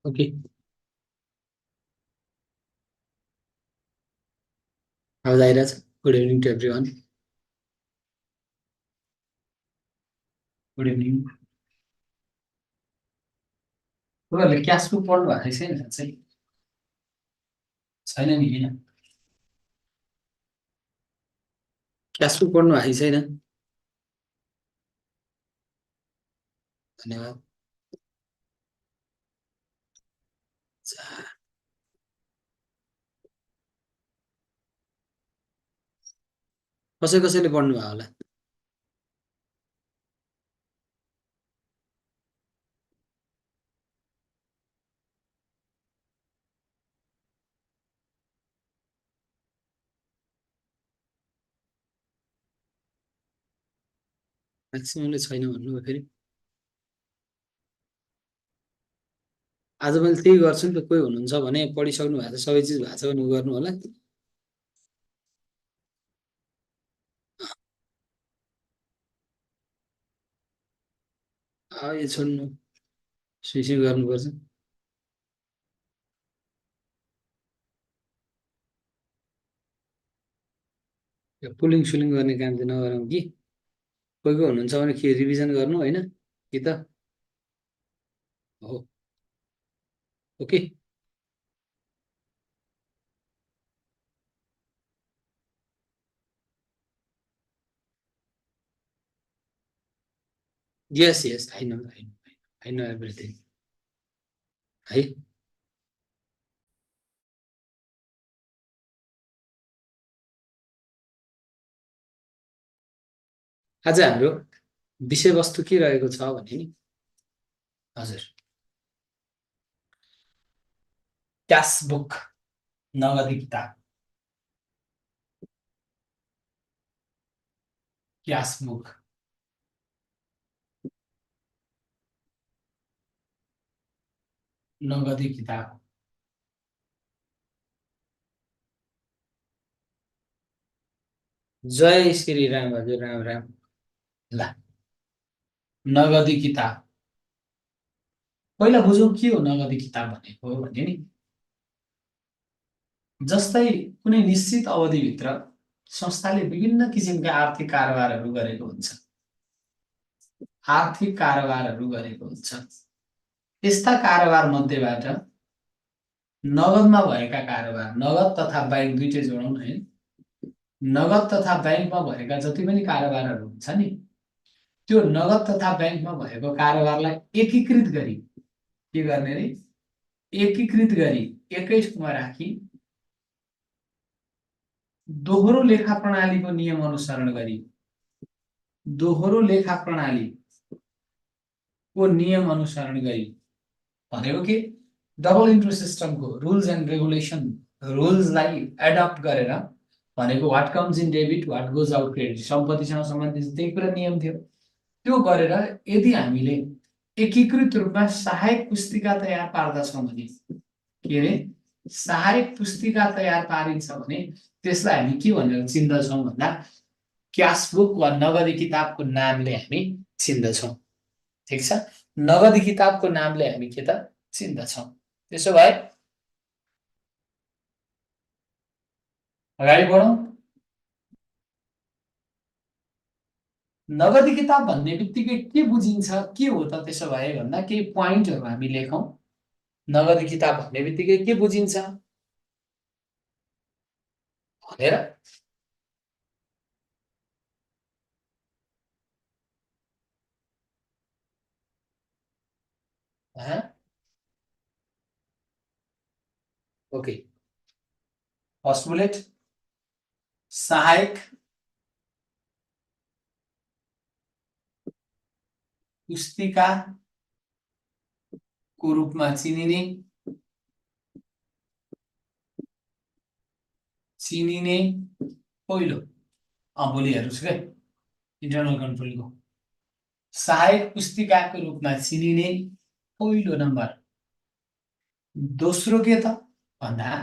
Okay. How's Iras? Good evening to everyone. Good evening. तपाईँहरूले cash book पढ्नु भएको छैन चाहिँ छैन नि किन क्यास बुक पढ्नु भएको छैन धन्यवाद कसै कसैले पढ्नु भयो होला म्याक्सिममले छैन भन्नुभयो फेरि आज मैले त्यही गर्छु नि त कोही हुनुहुन्छ भने पढिसक्नु भएको छ सबै चिज भएको छ भने गर्नु होला यो छोड्नु सुइसु गर्नुपर्छ यो पुलिङ सुलिङ गर्ने काम चाहिँ नगरौँ कि कोही कोही हुनुहुन्छ भने के रिभिजन गर्नु होइन कि त हो okay yes yes I know everything है आज हाम्रो विषयवस्तु के रहेको छ भने नि हजुर क्यास बुक नगदी किताब क्यास बुक नगदी किताब जय श्री राम हजुर राम राम ल नगदी किताब पहिला बुझौँ के हो नगदी किताब भनेको भने नि जस्तै कुनै निश्चित अवधिभित्र संस्थाले विभिन्न किसिमका आर्थिक कारोबारहरू गरेको हुन्छ आर्थिक कारोबारहरू गरेको हुन्छ त्यस्ता कारोबार मध्येबाट नगदमा भएका कारोबार नगद तथा बैंक दुईटै जोडौँ न है नगद तथा बैंकमा भएका जति पनि कारोबारहरू हुन्छ नि त्यो नगद तथा बैंकमा भएको कारोबारलाई एकीकृत गरी के गर्ने रे एकीकृत गरी एकै ठाउँमा राखी दोहोरो लेखा प्रणालीको नियम अनुसरण गरी दोहोरो लेखा प्रणालीको नियम अनुसरण गरी भनेको के डबल इन्ट्रो सिस्टमको रुल्स एन्ड रेगुलेसन रुल्सलाई एडप्ट गरेर भनेको what comes in debit what goes out credit सम्पत्तिसँग सम्बन्धित त्यही कुरा नियम थियो त्यो गरेर यदि हामीले एकीकृत रूपमा सहायक पुस्तिका तयार पार्दछौँ भने के अरे सहायक पुस्तिका तयार पारिन्छ भने त्यसलाई हामी के भनेर चिन्दछौँ भन्दा क्यास बुक वा नगदी किताबको नामले हामी चिन्दछौँ ठिक छ नगदी किताबको नामले हामी के त चिन्दछौँ त्यसो भए अगाडि बढौँ नगदी किताब भन्ने बित्तिकै के बुझिन्छ के हो त त्यसो भए भन्दा केही पोइन्टहरू हामी लेखौँ नगदी किताब भन्ने बित्तिकै के बुझिन्छ भनेर ओके फर्स्ट बुलेट सहायक पुस्तिका को रूपमा चिनिने पहिलो भोलि हेर्नुहोस् है इन्टरनल कन्ट्रोलको सहायक पुस्तिकाको रूपमा चिनिने पहिलो नम्बर दोस्रो के त भन्दा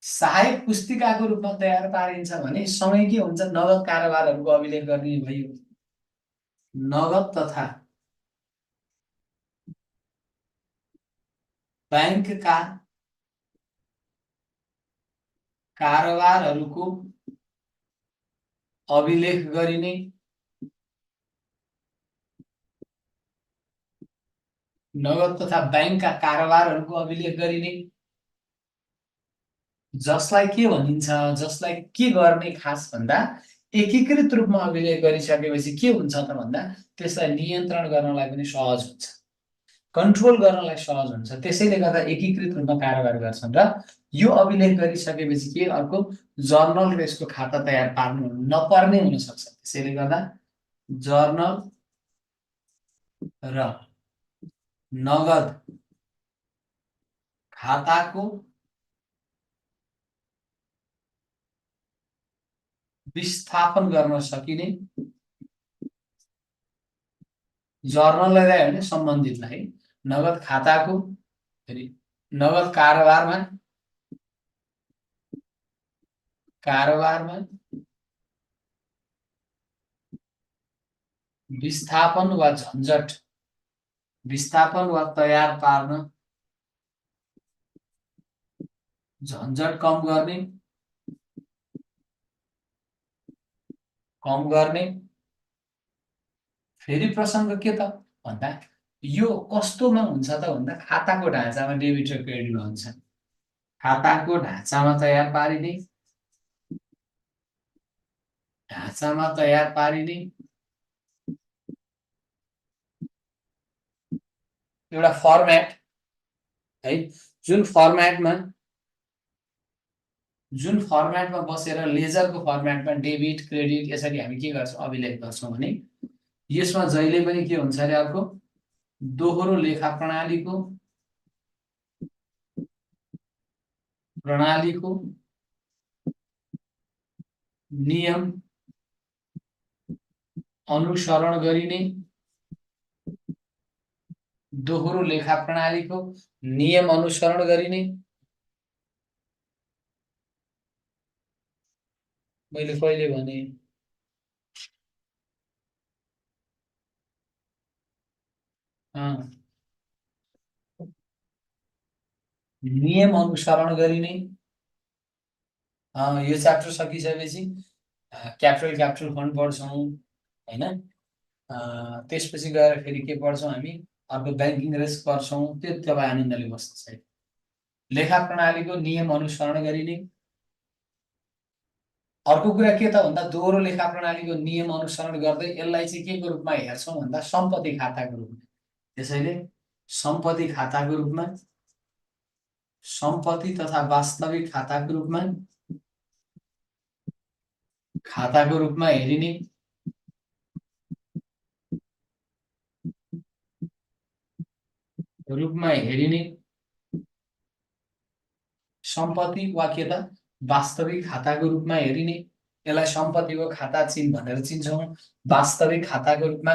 सहायक पुस्तिकाको रूपमा तयार पारिन्छ भने सँगै के हुन्छ नगद कारोबारहरूको अभिलेख गर्ने भयो नगद तथा बैंकका कारोबारहरूको अभिलेख गरिने नगद तथा बैंकका कारोबारहरूको अभिलेख गरिने जसलाई के भनिन्छ, जसलाई के गर्ने खास भन्दा एकीकृत रूपमा अभिलेख गरिसकेपछि के हुन्छ त भन्दा त्यसलाई नियन्त्रण गर्नलाई पनि सहज हुन्छ, कन्ट्रोल गर्नलाई सहज हुन्छ। त्यसैले गर्दा एकीकृत रूपमा कारोबार गर्छन् र यो अभिलेख गरिसकेपछि के अर्को जर्नल र यसको खाता तयार पार्नु नपर्ने हुन सक्छ। त्यसैले गर्दा जर्नल र नगद खाताको विस्थापन गर्न सकिने, जर्नललाई ल्यायो भने सम्बन्धितलाई, नगद खाताको नगद कारोबारमा विस्थापन वा तयार पार्न झन्झट कम गर्ने। फेरि प्रसङ्ग के त भन्दा यो कस्तोमा हुन्छ त भन्दा खाताको ढाँचामा डेबिट र क्रेडिटमा हुन्छ। खाताको ढाँचामा तयार पारिने एउटा फर्मेट है, जुन फर्मेटमा बसेर लेजरको फर्मेटमा डेबिट क्रेडिट यसरी हामी के गर्छौँ अभिलेख गर्छौँ भने यसमा जहिले पनि के हुन्छ अरे अर्को दोहोरो लेखा प्रणालीको नियम अनुसरण गरिने, दोहोरो लेखा प्रणालीको नियम अनुसरण गरिने। मैले कहिले भने नियम अनुसरण गरिने। यो च्याप्टर सकिसकेपछि क्यापिटल फन्ड पढ्छौँ हैन, त्यसपछि गएर फेरि के पढ्छौँ हामी अर्को ब्याङ्किङ रिस्क पढ्छौँ। त्यो तपाईँ आनन्दले बस्नुहोस् है। लेखा प्रणालीको नियम अनुसरण गरिने। अर्को कुरा के त भन्दा दोहोरो लेखा प्रणालीको नियम अनुसरण गर्दै यसलाई चाहिँ के को रूपमा हेर्छौँ भन्दा सम्पत्ति खाताको रूपमा। त्यसैले सम्पत्ति खाताको रूपमा, सम्पत्ति तथा वास्तविक खाताको रूपमा हेरिने। सम्पत्ति वा के त वास्तविक खाताको रूपमा हेरिने। यसलाई सम्पत्तिको खाता चिन्ह भनेर चिन्छौँ। वास्तविक खाताको रूपमा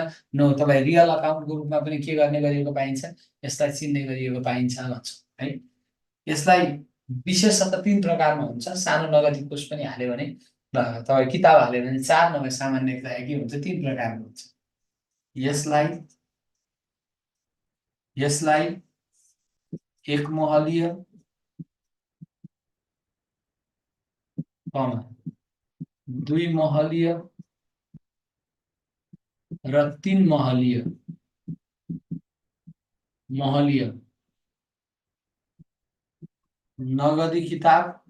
तपाईँ रियल अकाउन्टको रूपमा पनि के गर्ने गरिएको पाइन्छ, यसलाई चिन्ने गरिएको पाइन्छ भन्छौँ है। यसलाई विशेषतः 3 प्रकारमा हुन्छ। सानो नगदी कोष पनि हाल्यो भने तपाईँ किताब हाल्यो भने 4 नभए सामान्यतया के हुन्छ 3 प्रकारको हुन्छ। यसलाई एक महलीय, दुई महलीय र 3 महलीय नगदी किताबको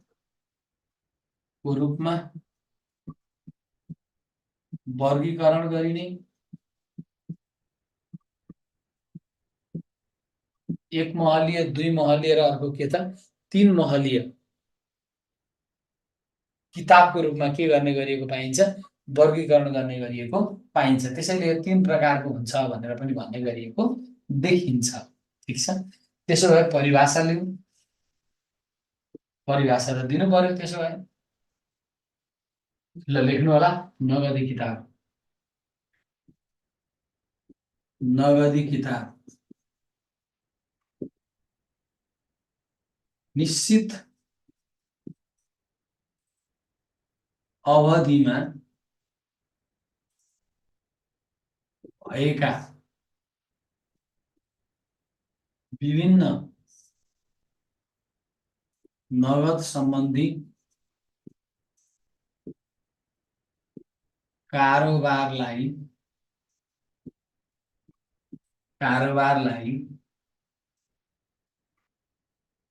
रूपमा वर्गीकरण गरिने। एक महलीय, 2 महलीय र अर्को के त 3 महलीय किताबको रूपमा के गर्ने गरिएको पाइन्छ, वर्गीकरण गर्ने गरिएको पाइन्छ। त्यसैले यो 3 प्रकारको हुन्छ भनेर पनि भन्ने गरिएको देखिन्छ। ठिक छ। त्यसो भए परिभाषा लिऊ। परिभाषा त दिनु पर्यो। त्यसो भए ल लेख्नु होला नगदी किताब निश्चित अवधिमा भएका विभिन्न नगद सम्बन्धी कारोबारलाई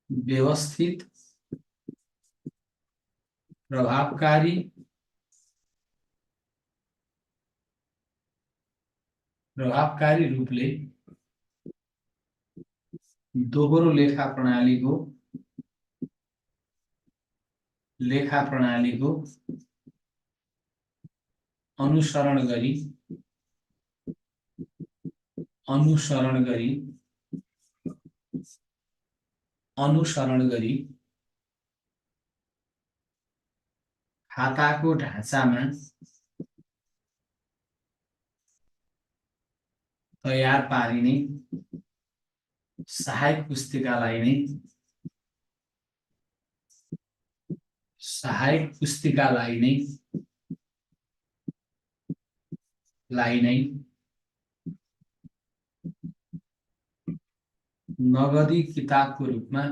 व्यवस्थित प्रभावकारी रूपले दोहोरो लेखा प्रणालीको अनुसरण गरी खाताको ढाँचामा तयार पारिने सहायक पुस्तिकालाई नै नगदी किताबको रूपमा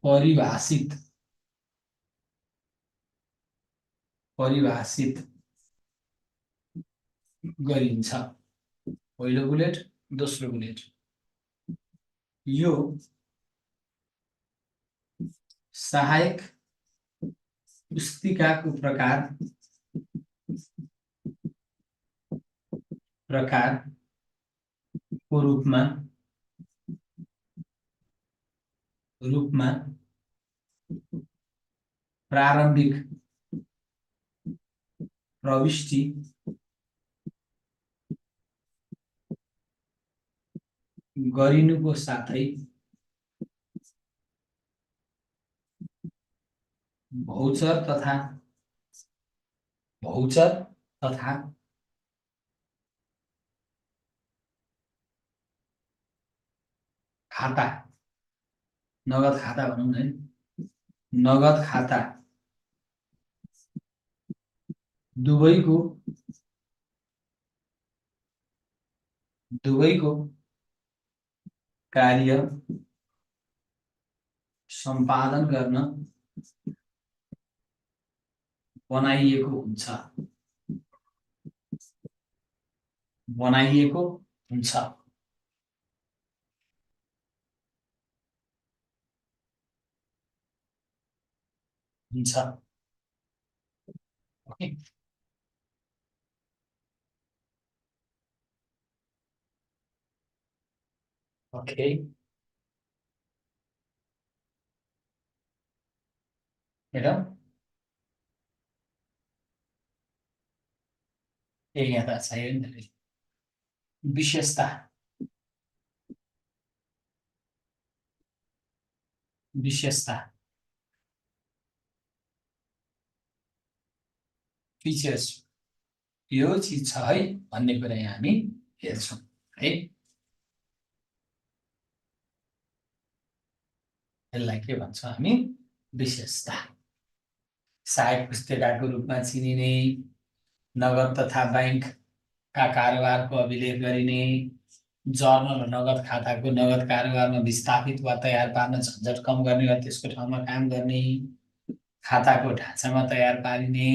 परिभाषित गरिन्छ। पहिलो बुलेट, दोस्रो बुलेट, यो सहायक पुस्तिकाको प्रकारको रूपमा प्रारम्भिक प्रविष्टि गरिनुको साथै भौचर तथा खाता, नगद खाता भनौँ न, नगद खाता दुवैको कार्य सम्पादन गर्न बनाइएको हुन्छ। ओके, ओके, हेर यहाँ त चाहियो नि त विशेषता फिचर्स यो चीज छ है भन्ने कुरा यहाँ हामी हेर्छौँ है। यसलाई के भन्छौँ हामी? विशेषता। सहायक पुस्तिकाको रूपमा चिनिने, नगद तथा बैंकका कारोबारको अभिलेख गरिने, जर्नल र नगद खाताको नगद कारोबारमा विस्थापित वा तयार पार्न झन्झट कम गर्ने वा त्यसको ठाउँमा काम गर्ने, खाताको ढाँचामा तयार पारिने,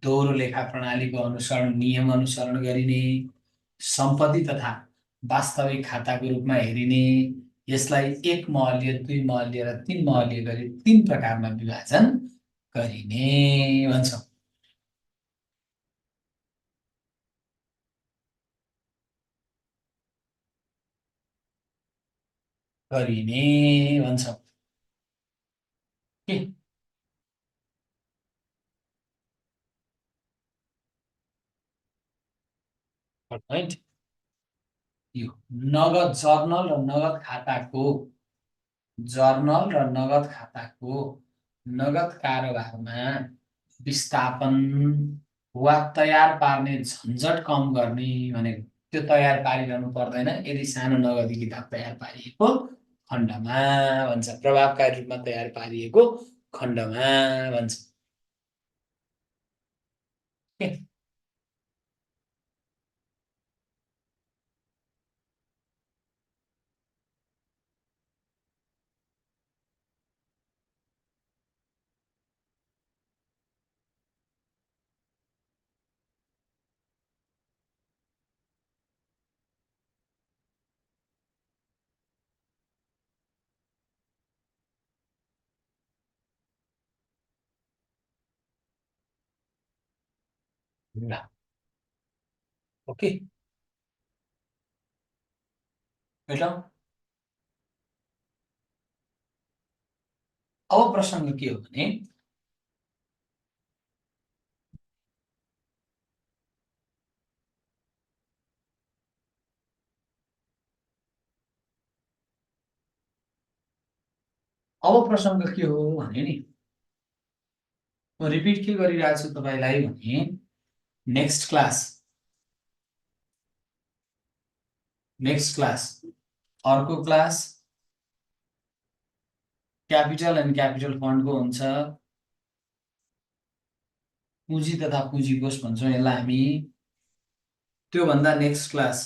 दोहोरो लेखा प्रणालीको नियम अनुसरण गरिने, सम्पत्ति तथा वास्तविक खाताको रूपमा हेरिने, यसलाई 1 महलीय, 2 महलीय र 3 महलीय गरी 3 प्रकारमा विभाजन गरिने भन्छौँ। के पॉइंट यो नगद जर्नल र नगद खाताको नगद कारोबारमा विस्थापन वा तयार पार्ने झन्झट कम गर्ने भनेको त्यो तयार पारिरहनु पर्दैन यदि सानो नगदी किताब तयार पारिएको खण्डमा भन्छ। प्रभावकारी रूपमा तयार पारिएको खण्डमा भन्छ। ल ओके बेटा अब प्रसङ्ग के हो भने अब प्रसङ्ग के हो भने नि म रिपिट के गरिरहेको छु तपाईलाई भने नेक्स्ट क्लास अर्को क्लास क्यापिटल एन्ड क्यापिटल फन्डको हुन्छ पुँजी तथा पुँजी कोष भन्छौँ यसलाई हामी त्योभन्दा नेक्स्ट क्लास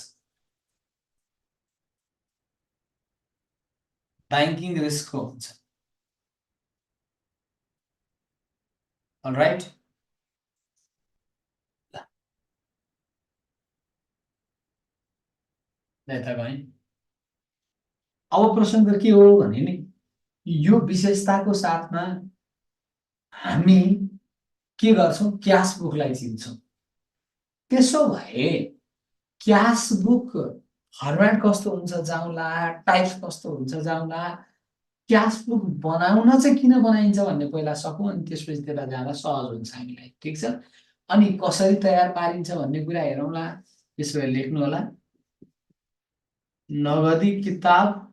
ब्याङ्किङ रिस्कको हुन्छ अलराइट यता गएँ अब प्रसङ्ग के हो भने नि यो विशेषताको साथमा हामी के गर्छौँ क्यास बुकलाई चिन्छौँ त्यसो भए क्यास बुक फर्मेट कस्तो हुन्छ जाउँला टाइप्स कस्तो हुन्छ जाउँला क्यास बुक बनाउन चाहिँ किन बनाइन्छ भन्ने पहिला सकौँ अनि त्यसपछि त्यसलाई जाँदा सहज हुन्छ हामीलाई ठिक छ अनि कसरी तयार पारिन्छ भन्ने कुरा हेरौँला त्यसो भए लेख्नु होला नगदी किताब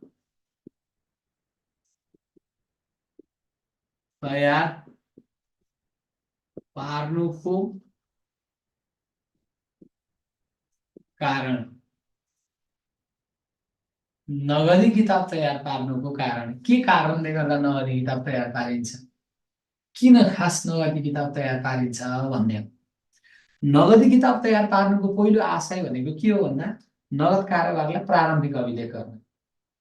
तयार पार्नुको कारण नगदी किताब तयार पार्नुको कारण के कारणले गर्दा नगदी किताब तयार पारिन्छ किन खास नगदी किताब तयार पारिन्छ भन्ने नगदी किताब तयार पार्नुको पहिलो आशय भनेको के हो भन्दा नगद कारोबारलाई प्रारम्भिक अभिलेख गर्न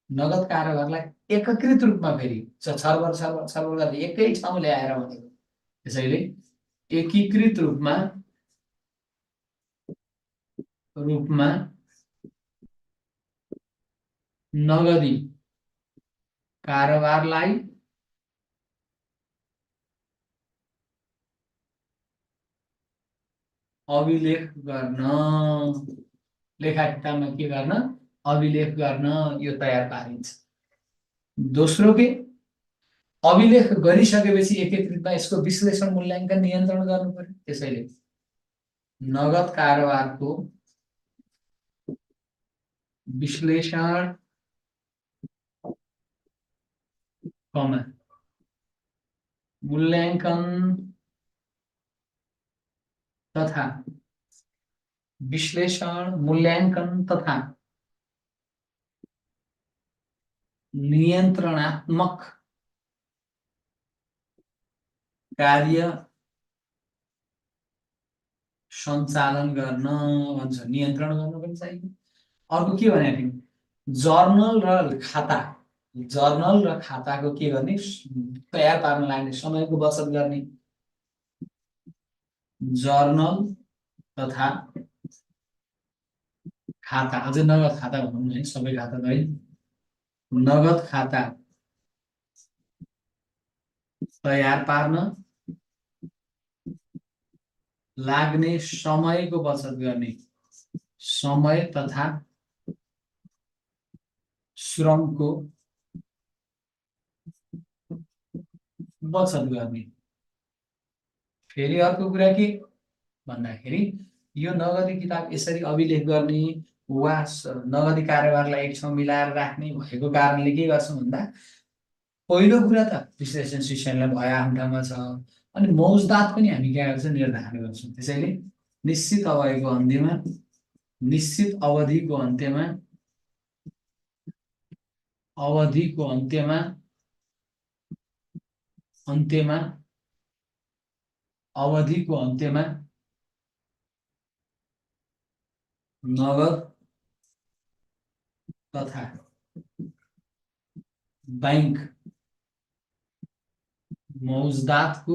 नगद कारोबारलाई एकीकृत रूपमा फेरि छर्बर छर्बर छर्बर गरेर एकै ठाउँ ल्याएर भनेको त्यसैले एकीकृत रूपमा नगदी कारोबारलाई अभिलेख गर्न लेखा किताबमा के गर्न अभिलेख गर्न यो तयार पारिन्छ दोस्रो के अभिलेख गरिसकेपछि एकीकृतमा यसको विश्लेषण मूल्याङ्कन नियन्त्रण गर्नु पर्यो त्यसैले नगद कारोबारको विश्लेषण मूल्याङ्कन तथा विश्लेषण मूल्याङ्कन तथा नियन्त्रणात्मक कार्य सञ्चालन गर्न भन्छ नियन्त्रण गर्न पनि चाहियो अर्को के भने जर्नल र खाताको के गर्ने तयार पार्न लाग्ने समयको बचत गर्ने जर्नल तथा खाता अझै नगद खाता भनौँ है सबै खाता है नगद खाता तयार पार्न लाग्ने समयको बचत गर्ने समय तथा श्रमको बचत गर्ने फेरि अर्को कुरा के भन्दाखेरि यो नगदी किताब यसरी अभिलेख गर्ने वा नगदी कारोबारलाई एक ठाउँ मिलाएर राख्ने भएको कारणले के गर्छौँ भन्दा पहिलो कुरा त विश्लेषण शिक्षणलाई भयो आफ्नो ठाउँमा छ अनि मौजदात पनि हामी के गर्छौँ निर्धारण गर्छौँ त्यसैले निश्चित अवधिको अन्त्यमा नगद तथा बैंक मौजदात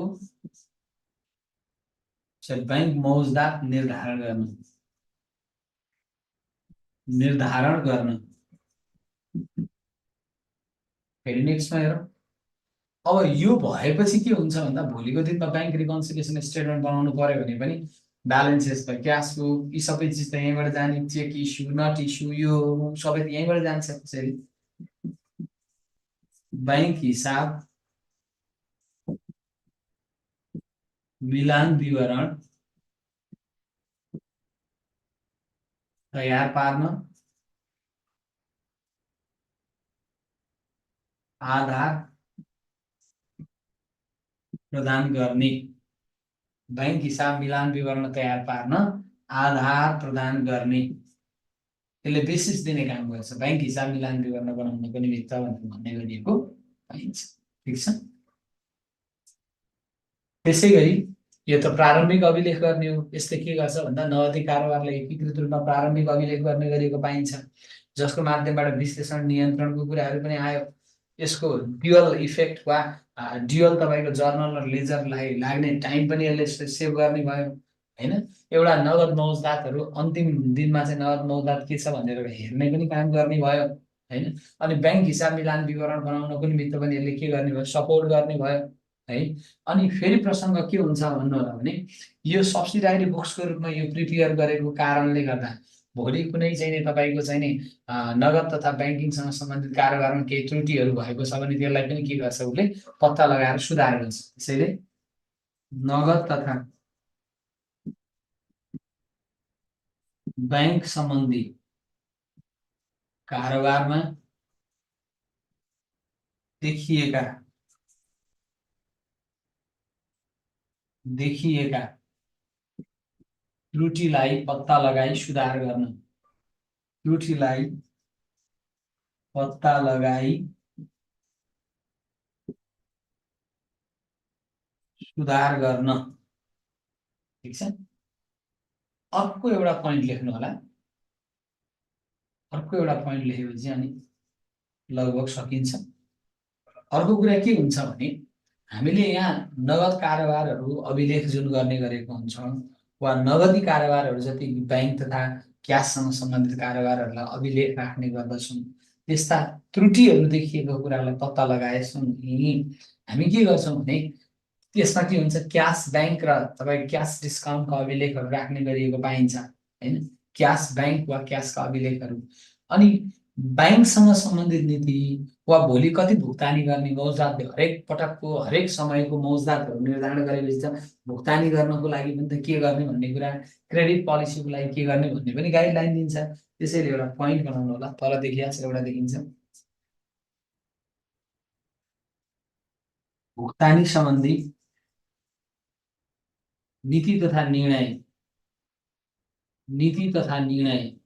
निर्धारण गर्न फेरि नेक्स्टमा हेरौँ अब यो भएपछि के हुन्छ भन्दा भोलिको दिनमा बैंक रिकन्सिलिएसन स्टेटमेन्ट बनाउनु पर्यो भने पनि ब्यालेन्सेस भयो, क्यास बुक, यी सबै चिज त यहीँबाट जाने, चेक इस्यु, नट इस्यु, यो सबै त यहीँबाट जान्छ। त्यसरी बैंक हिसाब मिलान विवरण तयार पार्न आधार प्रदान गर्ने। बैंक हिसाब मिलान विवरण तयार पार्न आधार प्रदान गर्ने, त्यसले बेसिस दिने काम गर्छ। बैंक हिसाब मिलान विवरण बनाउनको निमित्त भनेर भन्ने गरिएको पाइन्छ। ठिक छ। त्यसै गरी यो त प्रारम्भिक अभिलेख गर्ने हो। यसले के गर्छ भन्दा नगदी कारोबारलाई एकीकृत रूपमा प्रारम्भिक अभिलेख गर्ने गरिएको पाइन्छ, जसको माध्यमबाट विश्लेषण नियन्त्रणको कुराहरू पनि आयो। यसको ड्युअल इफेक्ट वा ड्युअल तपाईँको जर्नल र लेजरलाई लाग्ने टाइम पनि यसले सेभ गर्ने भयो होइन। एउटा नगद मौजदातहरू अन्तिम दिनमा चाहिँ नगद मौजदात के छ भनेर हेर्ने पनि काम गर्ने भयो होइन। अनि बैंक हिसाब मिलान विवरण बनाउनको निमित्त पनि यसले के गर्ने भयो, सपोर्ट गर्ने भयो है। अनि फेरि प्रसङ्ग के हुन्छ भन्नु होला भने, यो सब्सिडारी बुक्सको रूपमा यो प्रिपेयर गरेको कारणले गर्दा भोलि कुनै चाहिँ नि तपाईँको चाहिँ नि नगद तथा ब्याङ्किङसँग सम्बन्धित कारोबारमा केही त्रुटिहरू भएको छ भने त्यसलाई पनि के गर्छ, उसले पत्ता लगाएर सुधार गर्छ। त्यसैले नगद तथा बैंक सम्बन्धी कारोबारमा देखिएका त्रुटिलाई पत्ता लगाई सुधार गर्न, त्रुटिलाई पत्ता लगाई सुधार गर्न। ठिक छ। अर्को एउटा पोइन्ट लेख्नु होला। अर्को एउटा पोइन्ट लेखेपछि अनि लगभग सकिन्छ। अर्को कुरा के हुन्छ भने, हामीले यहाँ नगद कारोबारहरू अभिलेख जुन गर्ने गरेको हुन्छौँ वा नगदी कारोबारहरू जति बैंक तथा क्याससँग सम्बन्धित कारोबारहरूलाई अभिलेख राख्ने गर्दछौँ, त्यस्ता त्रुटिहरू देखिएको कुरालाई पत्ता लगाएछौँ नि हामी के गर्छौँ भने, त्यसमा के हुन्छ, क्यास बैंक र तपाईँ क्यास डिस्काउन्टको अभिलेखहरू राख्ने गरिएको पाइन्छ होइन। क्यास बैंक वा क्यासका अभिलेखहरू, अनि बैंकसँग सम्बन्धित नीति वा भोलि कति भुक्तानी गर्ने मौजदात, हरेक पटकको हरेक समयको मौजदातहरू निर्धारण गरेपछि त भुक्तानी गर्नको लागि पनि त के गर्ने भन्ने कुरा, क्रेडिट पोलिसीको लागि के गर्ने भन्ने पनि गाइडलाइन दिन्छ। त्यसैले एउटा पोइन्ट बनाउनु होला, तल देखिया एउटा देखिन्छ, भुक्तानी सम्बन्धी नीति तथा निर्णय, नीति तथा निर्णय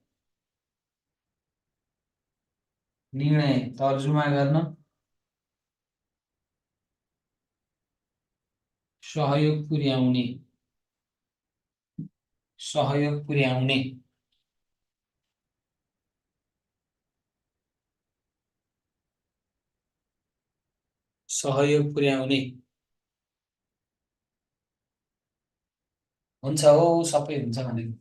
तर्जुमा गर्न सहयोग पुर्याउने, सहयोग पुर्याउने सहयोग पुर्याउने हुन्छ हो, सबै हुन्छ भनेको।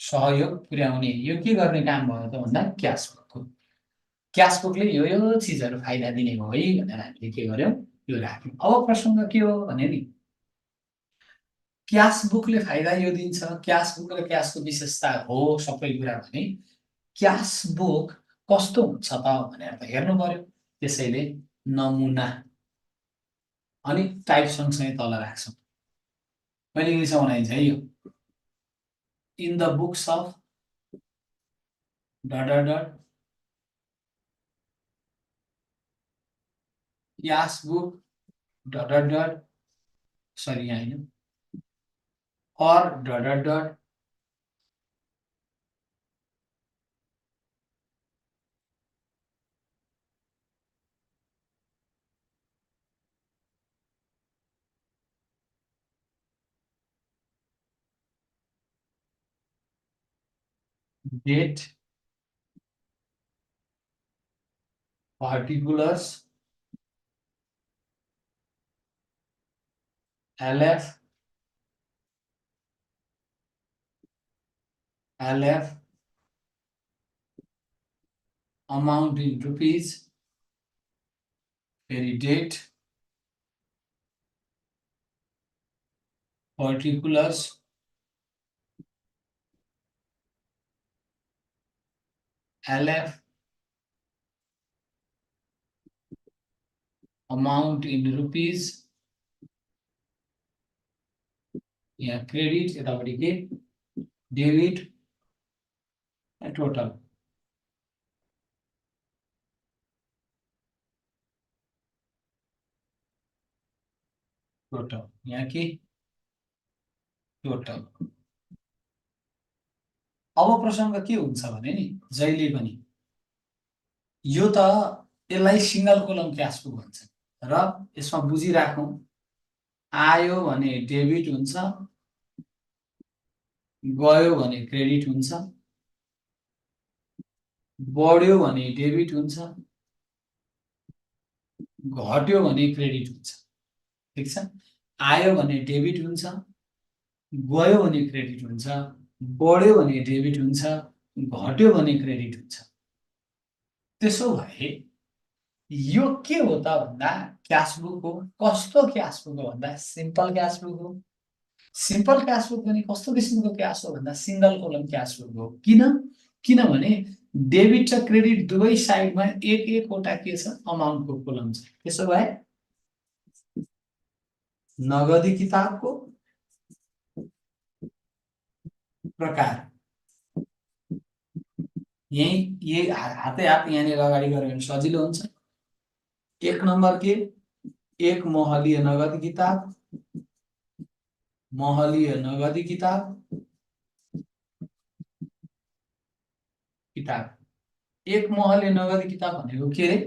सहयोग पुर्याउने यो के गर्ने काम भयो त भन्दा, क्यास बुकको। क्यास बुकले यो चिजहरू फाइदा दिने भयो है भनेर हामीले के गर्यौँ, यो राख्यौँ। अब प्रसङ्ग के हो भने नि, क्यास बुकले फाइदा यो दिन्छ, क्यास बुक र क्यासको विशेषता हो सबै कुरा भने, क्यास बुक कस्तो हुन्छ त भनेर त हेर्नु पर्यो। त्यसैले नमुना अनि टाइप सँगसँगै तल राख्छौँ। मैले इङ्ग्लिसमा बनाइन्छ है यो, in the books of dot dot dot cash book dot dot dot, sorry यहाँ होइन, और dot dot dot date particulars LF amount in rupees, very date particulars LF amount in rupees यहाँ क्रेडिट यतापट्टि के डेबिट टोटल टोटल यहाँ के total अब प्रसंग के हुन्छ भने नि जहिले पनि यो त यसलाई सिंगल कोलम क्याश फ्लो भन्छ र यसमा बुझिराखौं आयो भने डेबिट हुन्छ गयो भने क्रेडिट हुन्छ बढ्यो भने डेबिट हुन्छ घट्यो भने क्रेडिट हुन्छ ठीक छ आयो भने डेबिट हुन्छ गयो भने क्रेडिट हुन्छ बढ्यो भने डेबिट हुन्छ घट्यो भने क्रेडिट हुन्छ त्यसो भए यो के हो त भन्दा क्याश फ्लो हो कस्तो क्याश फ्लो हो भन्दा सिम्पल क्याश फ्लो हो सिम्पल क्याश फ्लो पनि कस्तो किसिमको क्याश हो भन्दा सिंगल कोलम क्याश फ्लो हो किनभने डेबिट र क्रेडिट दुवै साइडमा एक एकवटा के छ अमाउन्टको कोलम छ त्यसो भए नगदी किताबको प्रकार यही हातै हात यहाँनिर अगाडि गऱ्यो भने सजिलो हुन्छ एक नम्बर के एक महलीय नगदी किताब एक महलीय नगदी किताब भनेको के रे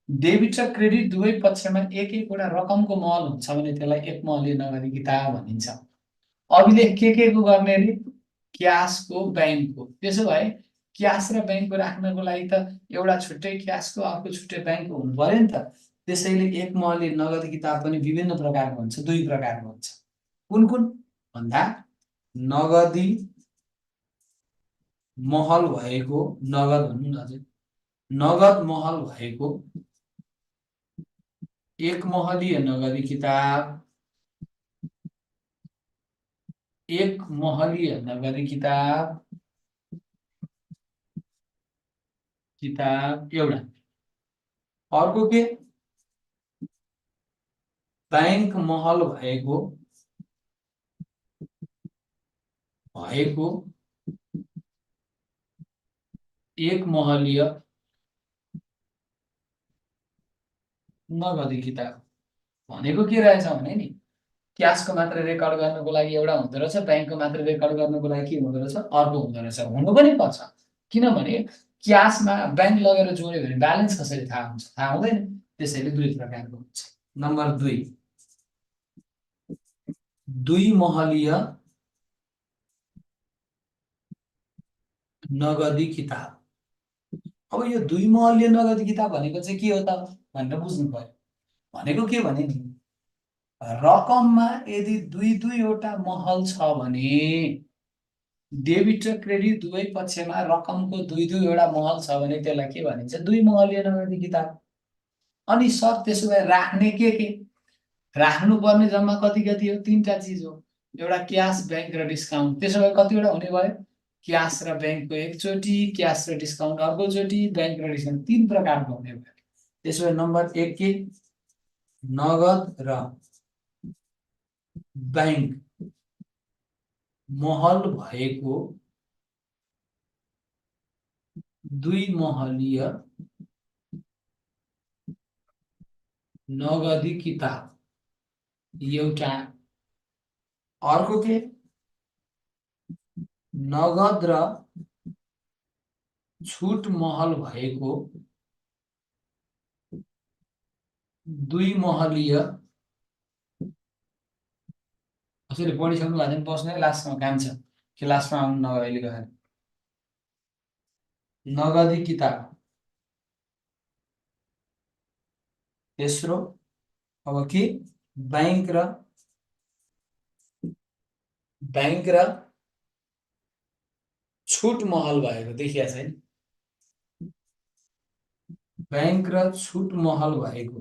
डेबिट र क्रेडिट दुवै पक्षमा एक एकवटा रकमको महल हुन्छ भने त्यसलाई एक महलीय नगदी किताब भनिन्छ अभिलेख के को गर्ने रे क्याशको बैंकको त्यसो भए क्याश र बैंकको राख्नको लागि त एउटा छुट्टै क्याशको अर्को छुट्टै बैंकको हुनु पर्यो नि त त्यसैले एक महलीय नगदी किताब पनि विभिन्न प्रकारको हुन्छ दुई प्रकारको हुन्छ कुन भन्दा नगदी महल भएको नगद भन्नु न हजुर नगद महल भएको एक महलीय नगदी किताब एक महलीय नगदी किताब एउटा अर्को के बैंक महल भएको एक महलीय नगदी किताब भनेको के रहेछ भने नि क्याशको मात्र रेकर्ड गर्नको लागि एउटा हुँदो रहेछ बैंकको मात्र रेकर्ड गर्नको लागि के हुँदो रहेछ अर्को हुँदो रहेछ हुनु पनि पर्छ किनभने क्याशमा बैंक लगेर जोड्यो भने ब्यालेन्स कसरी थाहा हुन्छ थाहा हुँदैन त्यसैले दुई प्रकारको हुन्छ नम्बर 2 दुई महलीय नगदी किताब अब यो दुई महलीय नगदी किताब भनेको चाहिँ के हो त भनेर बुझ्नु पर्यो भनेको के भने नि रकममा यदि दुईवटा महल छ भने डेबिट र क्रेडिट दुवै पक्षमा रकमको दुईवटा महल छ भने त्यसलाई के भनिन्छ दुई महलीय नगदी किताब अनि सर त्यसो भए राख्ने के राख्नुपर्ने जम्मा कति हो तीनटा चीज हो एउटा क्याश बैंक र डिस्काउन्ट त्यसो भए कतिवटा हुने भयो क्याश र बैंकको एकचोटी क्याश र डिस्काउन्ट अर्कोचोटी बैंक र डिस्काउन्ट तीन प्रकारको हुने भयो त्यसो भए नम्बर 1 के नगद र बैंक महल भएको दुई महलीय नगदी किताब एउटा अर्को के नगद र छुट महल भएको दुई महलीय कसैले पढिसक्नु भएको छैन बस्ने लास्टमा काम छ कि लास्टमा आउनु नभए अहिले गएर नगदी किताब तेस्रो अब के बैंक र छुट महल भएको देखिया छैन बैंक र छुट महल भएको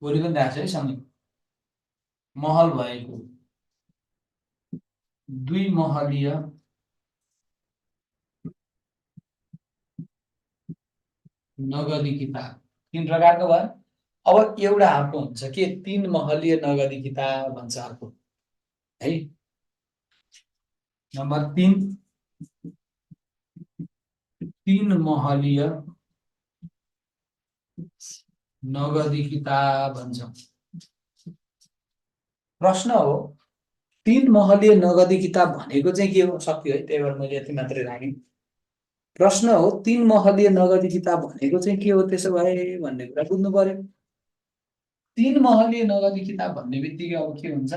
भोलि पनि राख्छ है सँगै महल भएको 2 महलीय नगदी किताब 3 प्रकारको भयो। अब एउटा अर्को हुन्छ के 3 महलीय नगदी किताब भन्छ अर्को है। नम्बर 3 3 महलीय नगदी किताब भन्छ। प्रश्न हो 3 महलीय नगदी किताब भनेको चाहिँ के हो सक्यो है, त्यही भएर मैले यति मात्रै राखेँ। प्रश्न हो 3 महलीय नगदी किताब भनेको चाहिँ के हो त्यसो भए भन्ने कुरा बुझ्नु पर्यो। 3 महलीय नगदी किताब भन्ने बित्तिकै अब के हुन्छ,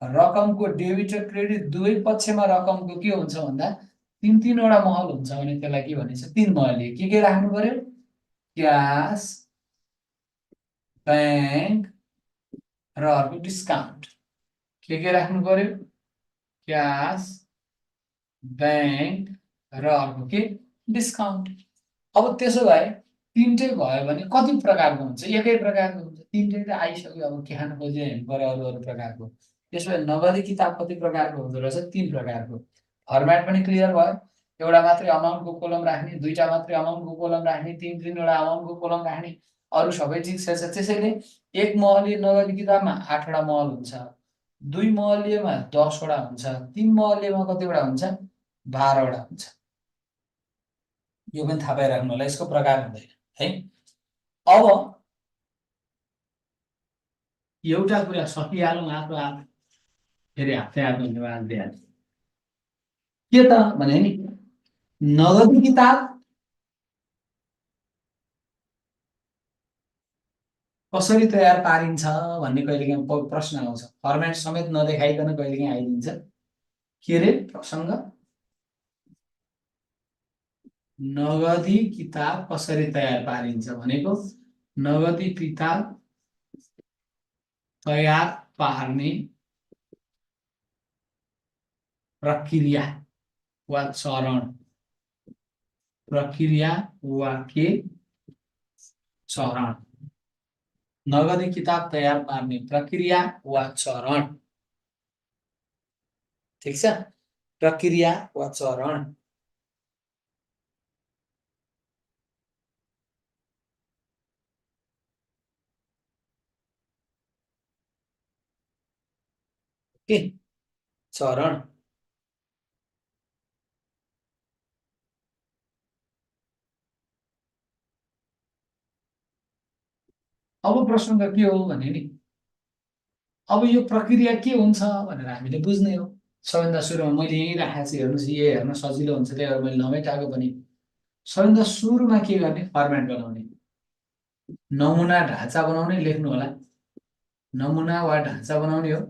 रकमको डेबिट र क्रेडिट दुवै पक्षमा रकमको के हुन्छ भन्दा 3-3 वटा महल हुन्छ भने त्यसलाई के भनिन्छ 3 महलीय। के राख्नु पर्यो, क्यास, बैंक र अर्को डिस्काउन्ट। के राख्नु पर्यो, क्यास, बैंक र अर्को के डिस्काउन्ट। अब त्यसो भए 3टै भयो भने कति प्रकारको हुन्छ, एकै प्रकारको हुन्छ। 3टै त आइसक्यो, अब के खानु खोज्यो हेर्नु पर्यो अरू अरू प्रकारको। त्यसो भए नगदी किताब कति प्रकारको हुँदो रहेछ, 3 प्रकारको। फर्मेट पनि क्लियर भयो, एउटा मात्रै अमाउन्टको कोलम राख्ने, दुईटा मात्रै अमाउन्टको कोलम राख्ने, 3-3वटा अमाउन्टको कोलम राख्ने, अरू सबै चिज छ। त्यसैले 1 महलीय नगदी किताबमा 8वटा महल हुन्छ, 2 महलीयमा 10वटा हुन्छ, 3 महलीयमा कतिवटा हुन्छ 12वटा हुन्छ। यो पनि थाहा पाइराख्नु होला, यसको प्रकार हुँदैन है। अब एउटा कुरा सकिहालौँ आफ्नो हात, फेरि हातै हात धन्यवाद दिइहाल्छ। के त भने नि नगदी किताब कसरी तयार पारिन्छ भन्ने कहिलेकाहीँ प्रश्न आउँछ, फर्मेट समेत नदेखाइकन कहिलेकाहीँ आइदिन्छ। के रे प्रसङ्ग, नगदी किताब कसरी तयार पारिन्छ भनेको नगदी किताब तयार पार्ने प्रक्रिया वा चरण, प्रक्रिया वा के चरण, नगदी किताब तयार पार्ने प्रक्रिया वा चरण। ठिक छ, प्रक्रिया वा चरण। के चरण। अब प्रश्न त के हो भने नि, अब यो प्रक्रिया के हुन्छ भनेर हामीले बुझ्ने हो। सबैभन्दा सुरुमा मैले यहीँ राखेको छु, हेर्नुहोस्, यो हेर्न सजिलो हुन्छ त्यही भएर मैले नमेटाएको पनि। सबैभन्दा सुरुमा के गर्ने, फर्मेट बनाउने, नमुना ढाँचा बनाउने, लेख्नु होला, नमुना वा ढाँचा बनाउने हो।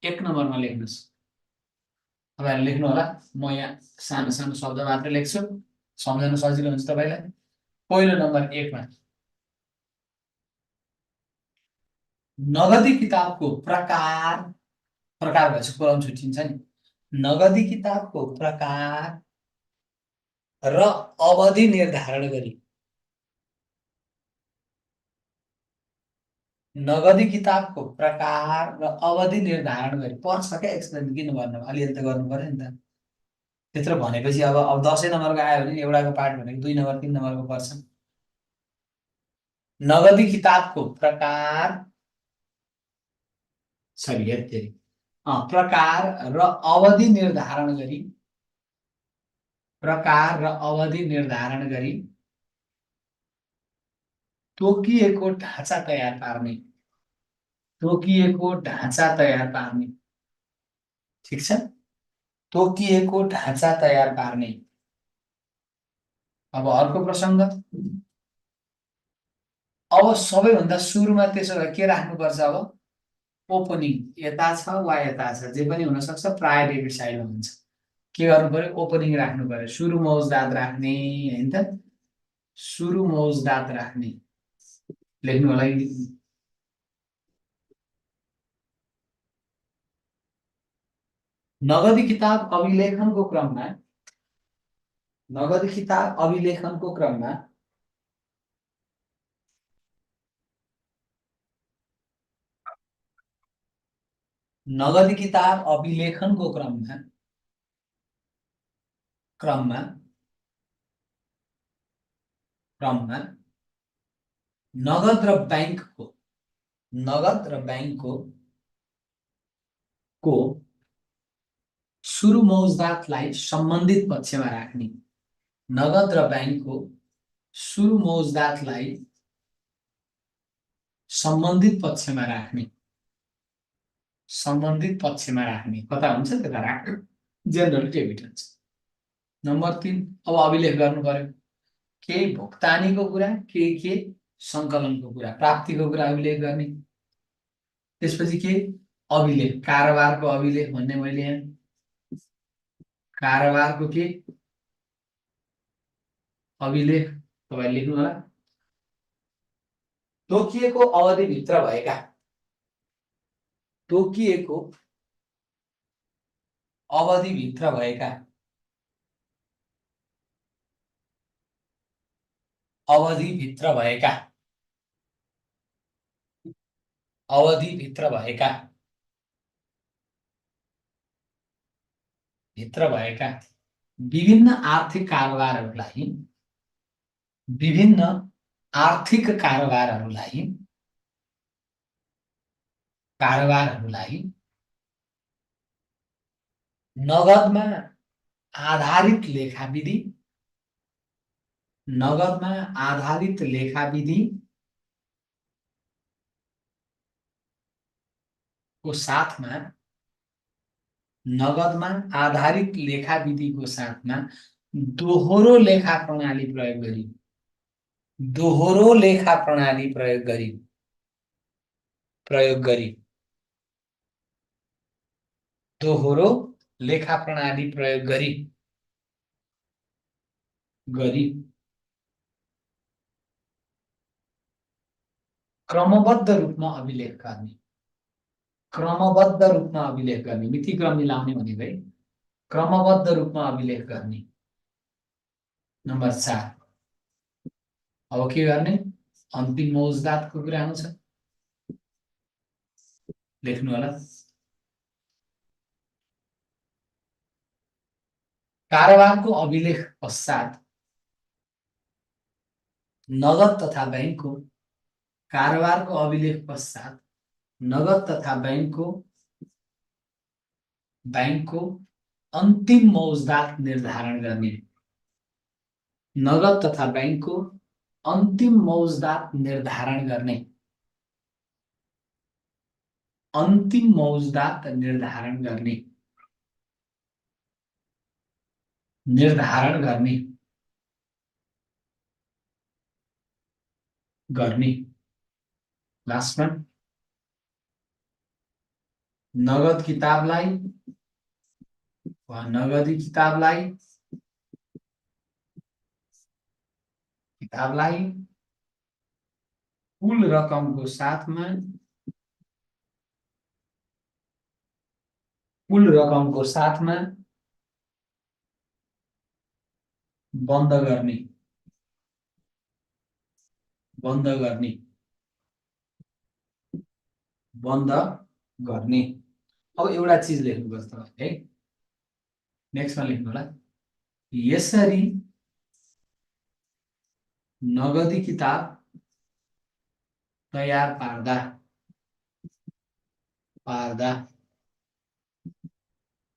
1 नम्बरमा लेख्नुहोस्, तपाईँहरूले लेख्नु होला, म यहाँ सानो सानो शब्द मात्र लेख्छु, सम्झन सजिलो हुन्छ तपाईँलाई। पहिलो नम्बर 1 मा नगदी किताबको प्रकार, प्रकार भएपछि कोलम छुट्टिन्छ नि, नगदी किताबको प्रकार र अवधि निर्धारण गरी, नगदी किताबको प्रकार र अवधि निर्धारण गरी पर्छ क्या। एक्सप्लेन किन गर्नु, अलिअलि त गर्नु पर्यो नि त। त्यत्रो भनेपछि अब 10 नम्बरको आयो भने एउटाको पार्ट भनेको 2 नम्बर 3 नम्बरको पर्छ। नगदी किताबको प्रकार, सरी हेरी प्रकार र अवधि निर्धारण गरी, प्रकार र अवधि निर्धारण गरी तोकिएको ढाँचा तयार पार्ने, तोकिएको ढाँचा तयार पार्ने। ठिक छ, तोकिएको ढाँचा तयार पार्ने। अब अर्को प्रसङ्ग, अब सबैभन्दा सुरुमा त्यसो भए के राख्नुपर्छ, अब ओपनिङ यता छ वा यता छ, जे पनि हुनसक्छ, प्राय डेबिट साइडमा हुन्छ। के गर्नु पर्यो, ओपनिङ राख्नु पर्यो, सुरु मौजदात राख्ने होइन त, सुरु मौजदात राख्ने। लेख्नु होला, नगदी किताब अभिलेखनको क्रममा, नगदी किताब अभिलेखनको क्रममा नगदी किताब अभिलेखनको क्रममा क्रममा नगद र ब्याङ्कको नगद र ब्याङ्कको को सुरु मौजदातलाई सम्बन्धित पक्षमा राख्ने। नगद र ब्याङ्कको सुरु मौजदातलाई सम्बन्धित पक्षमा राख्ने। सम्बन्धित पक्षमा राख्ने कता हुन्छ त्यता राख्ने, जेनरली डेबिट हुन्छ। नम्बर 3, अब अभिलेख गर्नु पर्यो। के भुक्तानीको कुरा, के सङ्कलनको कुरा, प्राप्तिको कुरा अभिलेख गर्ने। त्यसपछि के अभिलेख, कारोबारको अभिलेख भन्ने मैले यहाँ कारोबारको के अभिलेख तपाईले लेख्नु होला। तोकिएको अवधिभित्र भएका तोकिएको अवधिभित्र भएका अवधिभित्र भएका अवधिभित्र भएका भित्र भएका विभिन्न आर्थिक कारोबारहरूलाई नगदमा आधारित लेखाविधि को साथमा दोहोरो लेखा प्रणाली प्रयोग गरी दोहोरो लेखा प्रणाली प्रयोग गरी क्रमबद्ध रूपमा अभिलेख गर्ने। मिति क्रम मिलाउने भनेको है, क्रमबद्ध रूपमा अभिलेख गर्ने। नम्बर 4, अब के गर्ने, अन्तिम मौजदातको कुरा आउँछ, लेख्नु होला। कारोबारको अभिलेख पश्चात नगद तथा ब्याङ्कको अन्तिम मौजदात निर्धारण गर्ने। नगद तथा ब्याङ्कको अन्तिम मौजदात निर्धारण गर्ने। लास्टमा नगद किताबलाई वा नगदी किताबलाई कुल रकमको साथमा बन्द गर्ने। अब एउटा चीज लेख्नुपर्छ तपाईले है, नेक्स्टमा लेख्नु होला। यसरी नगदी किताब तयार पार्दा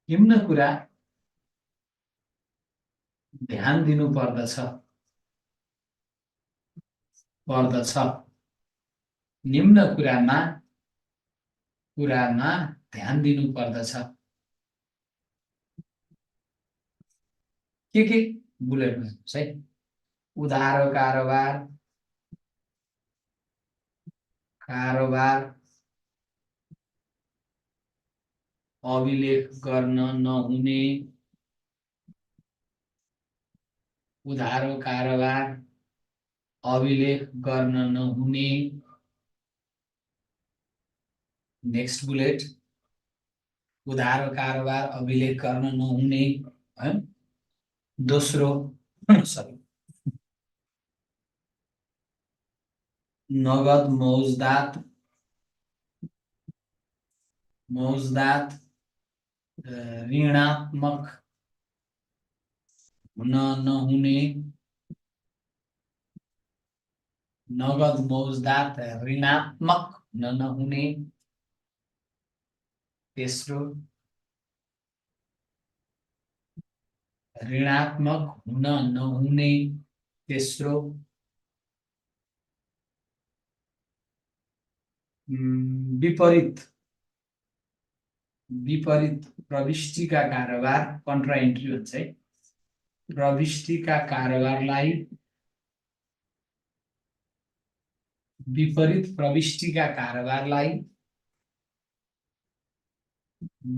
निम्न कुरा ध्यान दिनु पर्दछ। निम्न कुरामा ध्यान दिनु पर्दछ। के बुलेट गर्नुहोस् है। उधारो कारोबार अभिलेख गर्न नहुने। उधारो कारोबार अभिलेख गर्न नहुने। नेक्स्ट बुलेट, उधारो कारोबार अभिलेख गर्न नहुने है। दोस्रो सरी, नगद मौजदात ऋणात्मक हुन नहुने नगद मौजदात ऋणात्मक हुन नहुने तेस्रो ऋणात्मक हुन नहुने तेस्रो विपरीत विपरीत प्रविष्टिका कारोबार कन्ट्रा इन्ट्री भन्छ है प्रविष्टिका कारोबारलाई विपरीत प्रविष्टिका कारोबारलाई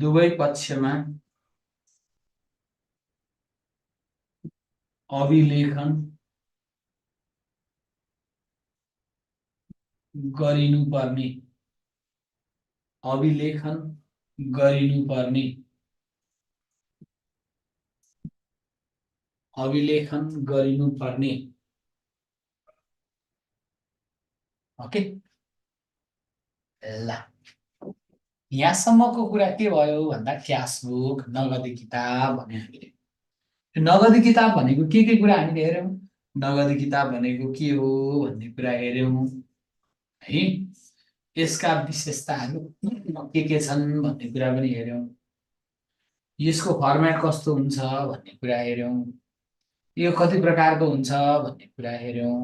दुवै पक्षमा अभिलेखन गरिनुपर्ने अभिलेखन गरिनुपर्ने अभिलेखन गरिनुपर्ने ओके ल यहाँसम्मको कुरा के भयो भन्दा क्यास बुक नगदी किताब भन्यो हामीले नगदी किताब भनेको के कुरा हामीले हेर्यौं नगदी किताब भनेको के हो भन्ने कुरा हेर्यौं है यसका विशेषताहरू के छन् भन्ने कुरा पनि हेर्यौं यसको फर्मेट कस्तो हुन्छ भन्ने कुरा हेर्यौं यो कति प्रकारको हुन्छ भन्ने कुरा हेर्यौं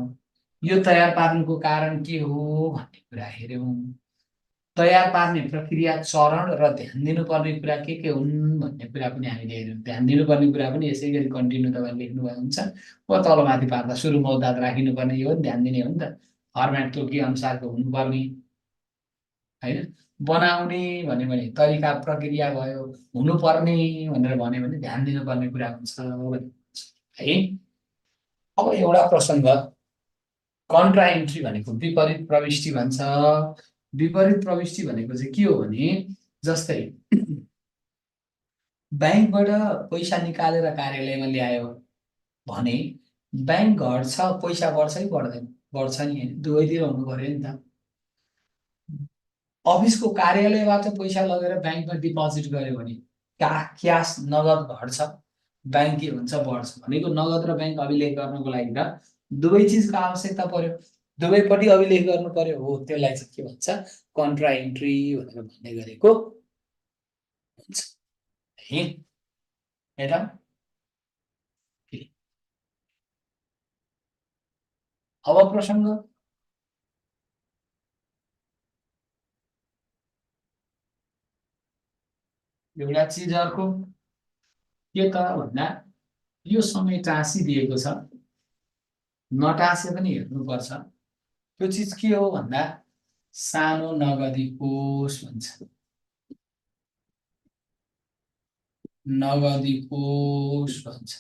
यो तयार पार्नुको कारण के हो भन्ने कुरा हेर्यौं तयार पार्ने प्रक्रिया चरण र ध्यान दिनुपर्ने कुरा के हुन् भन्ने कुरा पनि हामीले हेर्यौं ध्यान दिनुपर्ने कुरा पनि यसै गरी कन्टिन्यू तपाईले लेख्नु भएको हुन्छ वा तलमाथि पार्दा सुरु मौताद राखिनुपर्ने यो ध्यान दिने हो नि त फर्मेट तो के अनुसारको हुनुपर्ने हैन बनाउने भन्यो भने तरिका प्रक्रिया भयो हुनुपर्ने भनेर भन्यो भने ध्यान दिनुपर्ने कुरा हुन्छ है अब एउटा प्रसंग कन्ट्रा इन्ट्री भनेको विपरीत प्रविष्टि भन्छ विपरीत प्रविष्टि भनेको चाहिँ के हो भने जस्तै बैंकबाट पैसा निकालेर कार्यालयमा ल्यायो भने बैंक घट्छ पैसा बढ्छ कि बढ्दैन बढ्छ नि हैन दुवैतिर हुनु पर्यो नि त अफिसको कार्यालयबाट पैसा लगेर बैंकमा डिपोजिट गर्यो भने क्याश नगद घट्छ बैंक के हुन्छ बढ्छ भनेको नगद र बैंक अभिलेख गर्नको लागि त दुवै चीजको आवश्यकता पर्यो दुवैपट्टि अभिलेख गर्नु पर्यो हो त्यसलाई चाहिँ के भन्छ कन्ट्रा इन्ट्री भनेर भन्ने गरेको हुन्छ है हेर अब प्रसंग एउटा चीज अर्को के त भन्दा यो समय टाँसिदिएको छ नटाँसे पनि हेर्नुपर्छ त्यो चीज के हो भन्दा सानो नगदी कोष भन्छ नगदी कोष भन्छ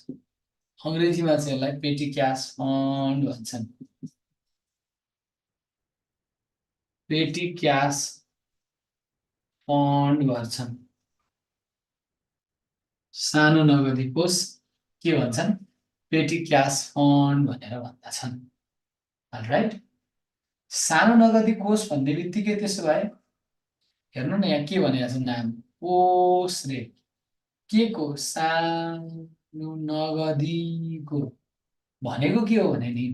अंग्रेजीमा चाहिँ यसलाई पेटी क्याश फन्ड भन्छन् पेटी क्याश फन्ड भन्छन् सानो नगदी कोष के भन्छन् पेटी क्याश फन्ड भनेर भन्दछन् अलराइट सानो नगदी कोष भन्ने बित्तिकै त्यसो भए हेर्नु न यहाँ के भनेको छ नाम कोष रे के को सानो नगदीको भनेको के हो भने नि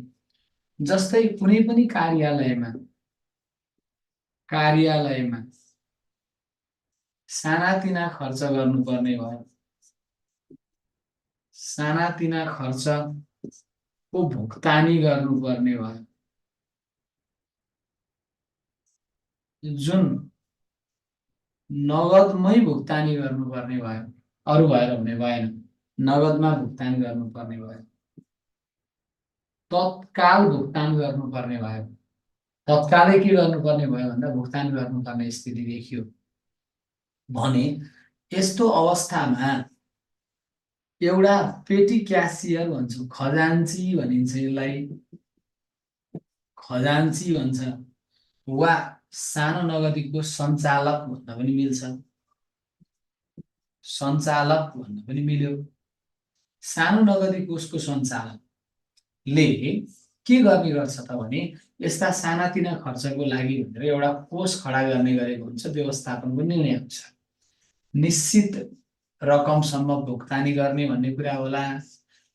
जस्तै कुनै पनि कार्यालयमा सानातिना खर्च गर्नुपर्ने भयो सानातिना खर्चको भुक्तानी गर्नुपर्ने भयो जुन नगदमै भुक्तानी गर्नुपर्ने भयो अरु भएर हुने भएन नगदमा भुक्तान गर्नुपर्ने भयो तत्काल भुक्तान गर्नुपर्ने भयो तत्कालै के गर्नुपर्ने भयो भन्दा भुक्तान गर्नुपर्ने स्थिति देखियो भने यस्तो अवस्थामा एउटा पेटी क्यासियर भन्छौं खजान्ची भनिन्छ यसलाई खजान्ची भन्छ वा सानो नगदीको सञ्चालक भन्न पनि मिल्छ सञ्चालक भन्न पनि मिल्यो सानो नगदी कोषको सञ्चालकले के गर्ने गर्छ त भने यस्ता सानातिना खर्चको लागि भनेर एउटा कोष खडा गर्ने गरेको हुन्छ, व्यवस्थापनको निर्णय हुन्छ। निश्चित रकमसम्म भुक्तानी गर्ने भन्ने कुरा होला,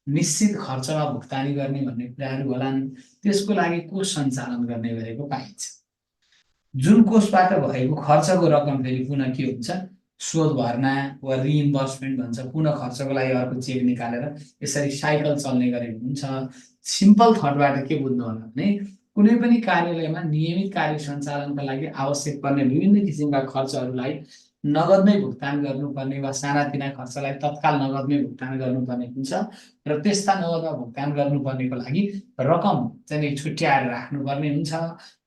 निश्चित खर्चमा भुक्तानी गर्ने भन्ने कुराहरू होलान्। त्यसको लागि कोष सञ्चालन गर्ने गरेको पाइन्छ। जुन कोषबाट भएको खर्चको रकम फेरि पुनः के हुन्छ, शोध भर्ना वा रिइम्बर्समेन्ट भन्छ, पुनः खर्चको लागि अर्को चेक निकालेर यसरी साइकल चल्ने गरेको हुन्छ। सिम्पल थटबाट के बुझ्नु होला भने कुनै पनि कार्यालयमा नियमित कार्य सञ्चालनका लागि आवश्यक पर्ने विभिन्न किसिमका खर्चहरूलाई नगदमै भुक्तान गर्नुपर्ने वा सानातिना खर्चलाई तत्काल नगदमै भुक्तान गर्नुपर्ने हुन्छ र त्यस्ता नगदमा भुक्तान गर्नुपर्नेको लागि रकम चाहिँ छुट्याएर राख्नुपर्ने हुन्छ।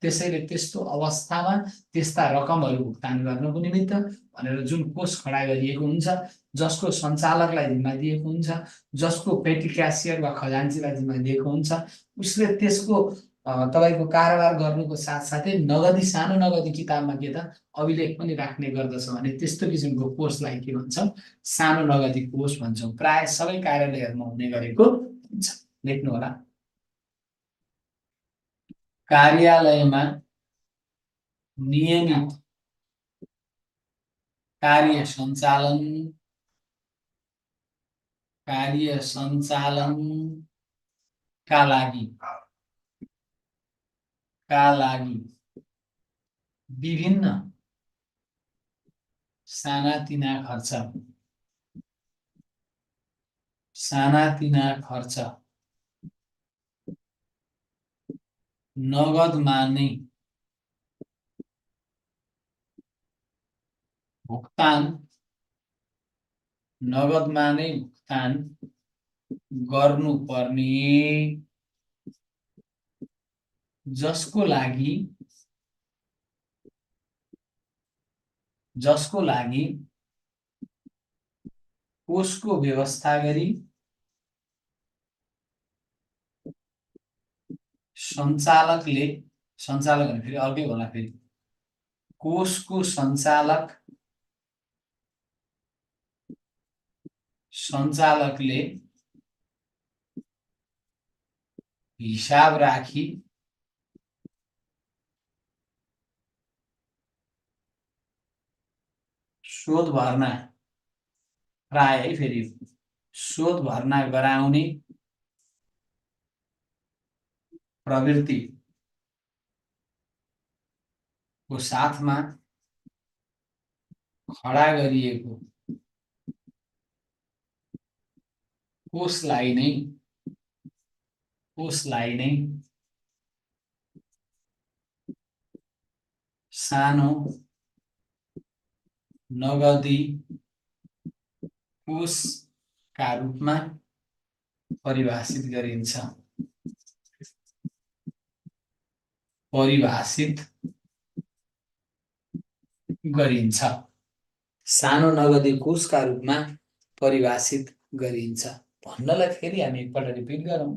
त्यसैले त्यस्तो अवस्थामा त्यस्ता रकमहरू भुक्तान गर्नको निमित्त भनेर जुन कोष खडा गरिएको हुन्छ, जसको सञ्चालकलाई जिम्मा दिएको हुन्छ, जसको पेटी क्यासियर वा खजान्चीलाई जिम्मा दिएको हुन्छ, उसले त्यसको तपाईको कारोबार गर्नुको साथसाथै नगदी सानो नगदी किताबमा के त अभिलेख पनि राख्ने गर्दछ भने त्यस्तो किसिमको कोषलाई के भन्छ, सानो नगदी कोष भन्छौँ। प्राय सबै कार्यालयहरूमा हुने गरेको हुन्छ। लेख्नु होला, कार्यालयमा नियमित कार्य सञ्चालनका लागि विभिन्न सानातिना खर्च नगदमा नै भुक्तान गर्नुपर्ने, जसको लागि कोषको व्यवस्था गरी सञ्चालक भने फेरि अर्कै होला, फेरि कोषको सञ्चालकले हिसाब राखी शोध भर्ना, प्राय है फेरि शोध भर्ना गराउने प्रवृत्तिको साथमा खडा गरिएको कोषलाई नै सानो नगदी कोषका रूपमा परिभाषित गरिन्छ। सानो नगदी कोषका रूपमा परिभाषित गरिन्छ भन्नलाई फेरि हामी एकपल्ट रिपिट गरौँ।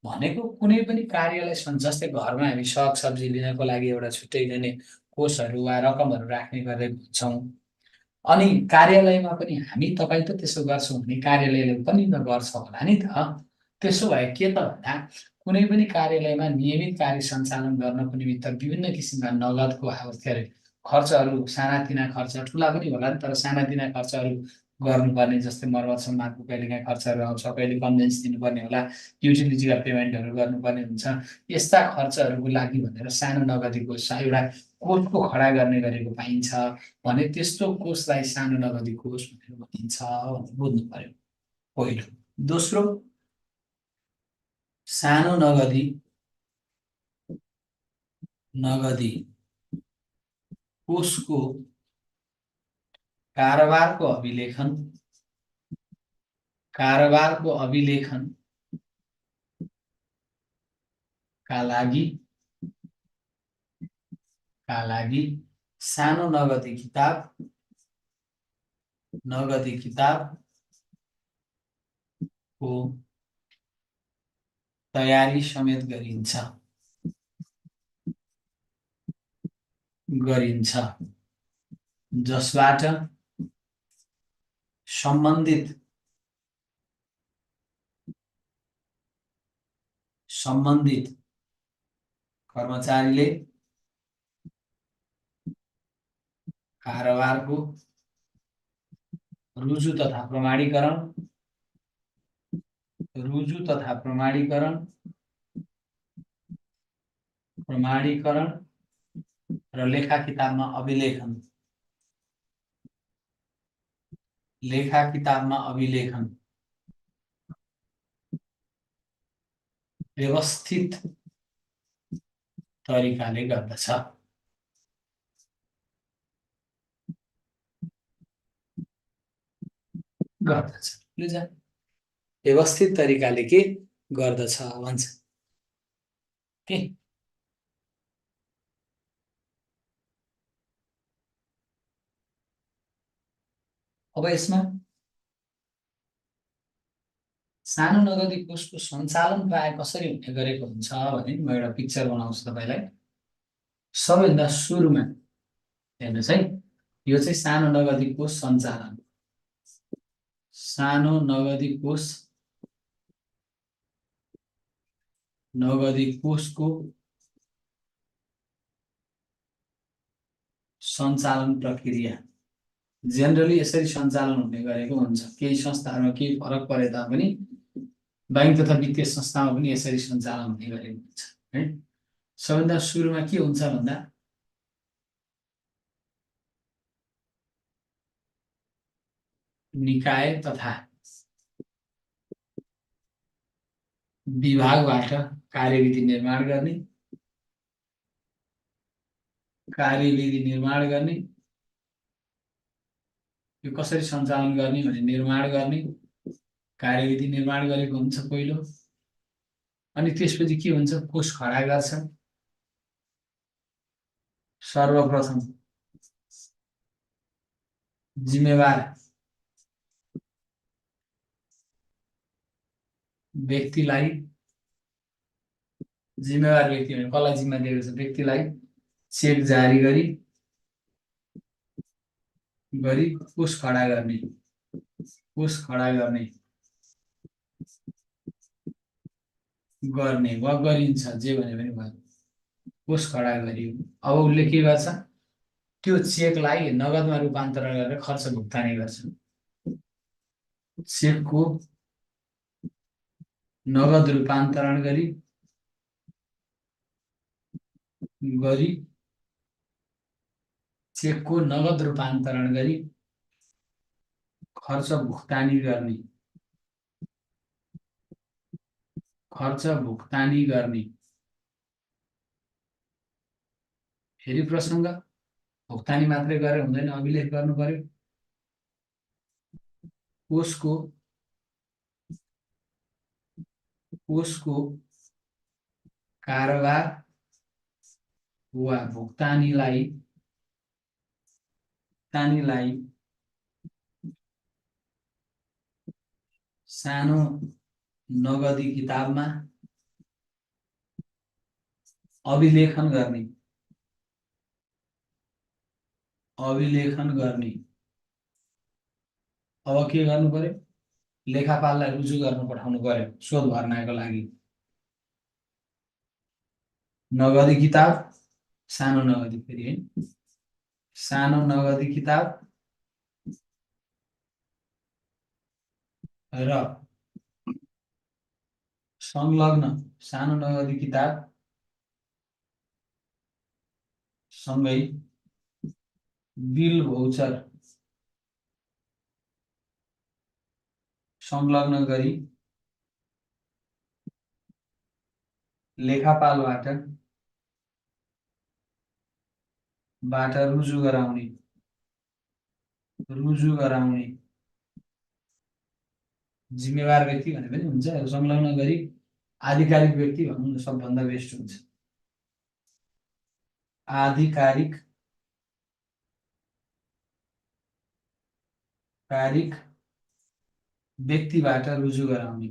भनेको कुनै पनि कार्यालय जस्तै घरमा हामी सागसब्जी लिनको लागि एउटा छुट्टै लिने कोषहरू वा रकमहरू राख्ने गरेको हुन्छौँ। अनि कार्यालयमा पनि हामी तपाईँ त त्यसो गर्छौँ भने कार्यालयले पनि त गर्छ होला नि त। त्यसो भए के त भन्दा कुनै पनि कार्यालयमा नियमित कार्य सञ्चालन गर्नको निमित्त विभिन्न किसिमका नगदको के अरे खर्चहरू, सानातिना खर्च, ठुला पनि होला नि तर सानातिना खर्चहरू गर्नुपर्ने, जस्तै मर्मत सम्मानको कहिलेकाहीँ खर्चहरू आउँछ, कहिले कन्भेन्स दिनुपर्ने होला, युटिलिटीका पेमेन्टहरू गर्नुपर्ने हुन्छ। यस्ता खर्चहरूको लागि भनेर सानो नगदी कोष एउटा कोषको खडा गर्ने गरेको पाइन्छ भने त्यस्तो कोषलाई सानो नगदी कोष भनेर भनिन्छ भनेर बुझ्नु पर्यो पहिलो। दोस्रो, सानो नगदी कोषको कारोबारको अभिलेखनका लागि सानो नगदी किताबको तयारी समेत गरिन्छ जसबाट सम्बन्धित सम्बन्धित कर्मचारीले कारोबारको रुजु तथा प्रमाणीकरण र लेखा किताबमा अभिलेखन व्यवस्थित तरिकाले गर्दछ। व्यवस्थित तरिकाले के गर्दछ भन्छ। के अब यसमा सानो नगदी कोषको सञ्चालन प्राय कसरी हुने गरेको हुन्छ भने म एउटा पिक्चर बनाउँछु तपाईलाई। सबैभन्दा सुरुमा हेर्नुस् है, यो चाहिँ सानो नगदी कोष सञ्चालन। सानो नगदी कोषको सञ्चालन प्रक्रिया जेनरली यसरी सञ्चालन हुने गरेको हुन्छ। केही संस्थाहरूमा केही फरक परे तापनि बैंक तथा वित्तीय संस्थामा पनि यसरी सञ्चालन हुने गरेको हुन्छ है। सबैभन्दा सुरुमा के हुन्छ भन्दा निकाय तथा विभागबाट कार्यविधि निर्माण गर्ने यो कसरी सञ्चालन गर्ने भने निर्माण गर्ने कार्यविधि निर्माण गरेको हुन्छ पहिलो। अनि त्यसपछि के हुन्छ, कोष खडा गर्छ। सर्वप्रथम जिम्मेवार व्यक्तिलाई, भने कसलाई जिम्मा दिएको छ, व्यक्तिलाई चेक जारी गरी कोष खडा गर्ने वा गरिन्छ, जे भने पनि भयो। कोष खडा गरियो। अब उसले के गर्छ, त्यो चेकलाई नगदमा रूपान्तरण गरेर खर्च भुक्तानी गर्छ। चेकको नगद रूपान्तरण गरी खर्च भुक्तानी गर्ने। फेरि प्रसङ्ग, भुक्तानी मात्रै गरेर हुँदैन, अभिलेख गर्नु पर्यो। कोषको कारोबार वा भुक्तानीलाई सानो नगदी किताबमा अभिलेखन गर्ने। अब के गर्नु पर्यो, लेखापाललाई रुजु गर्न पठाउनु पर्यो शोध भर्नाको लागि। नगदी किताब, सानो नगदी, फेरि है, सानो नगदी किताब र संलग्न सानो नगदी किताब सँगै बिल भौचर संलग्न गरी लेखापालबाट रुजु गराउने जिम्मेवार व्यक्ति भने पनि हुन्छ। संलग्न गरी आधिकारिक व्यक्ति भन्नु सबभन्दा बेस्ट हुन्छ। आधिकारिक व्यक्तिबाट रुजु गराउने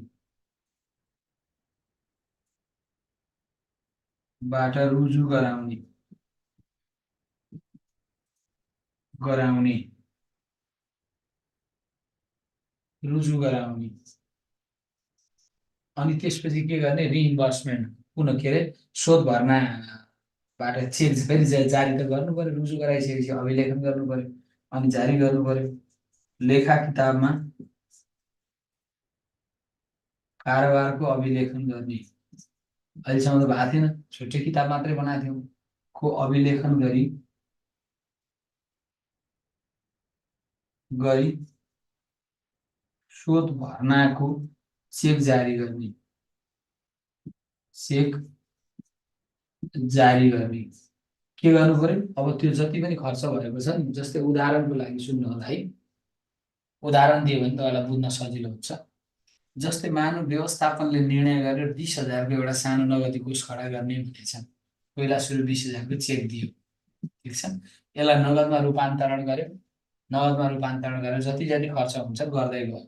अनि त्यसपछि के गर्ने, रिइम्बर्समेन्ट पुनः के अरे शोध भर्नाबाट चेक फेरि जारी त गर्नु पर्यो, रुजु गराइसकेपछि अभिलेखन गर्नु पर्यो अनि जारी गर्नु पर्यो। लेखा किताबमा कारोबारको अभिलेखन गर्ने, अहिलेसम्म त भएको थिएन, छुट्टै किताब मात्रै बनाएको थियौँ, को अभिलेखन गरी शोध भर्नाको चेक जारी गर्ने, चेक जारी गर्ने। के गर्नु पर्यो, अब त्यो जति पनि खर्च भएको छ नि, जस्तै उदाहरणको लागि सुन्नु होला है, उदाहरण दियो भने तपाईँलाई बुझ्न सजिलो हुन्छ। जस्तै मानव व्यवस्थापनले निर्णय गरेर 20,000 को एउटा सानो नगदी कोष खडा गर्ने भनेछ। पहिला सुरु 20,000 को चेक दियो, ठिक छ, यसलाई नगदमा रूपान्तरण गर्यो, नगदमा रूपान्तरण गरेर जति जति खर्च हुन्छ गर्दै गयो।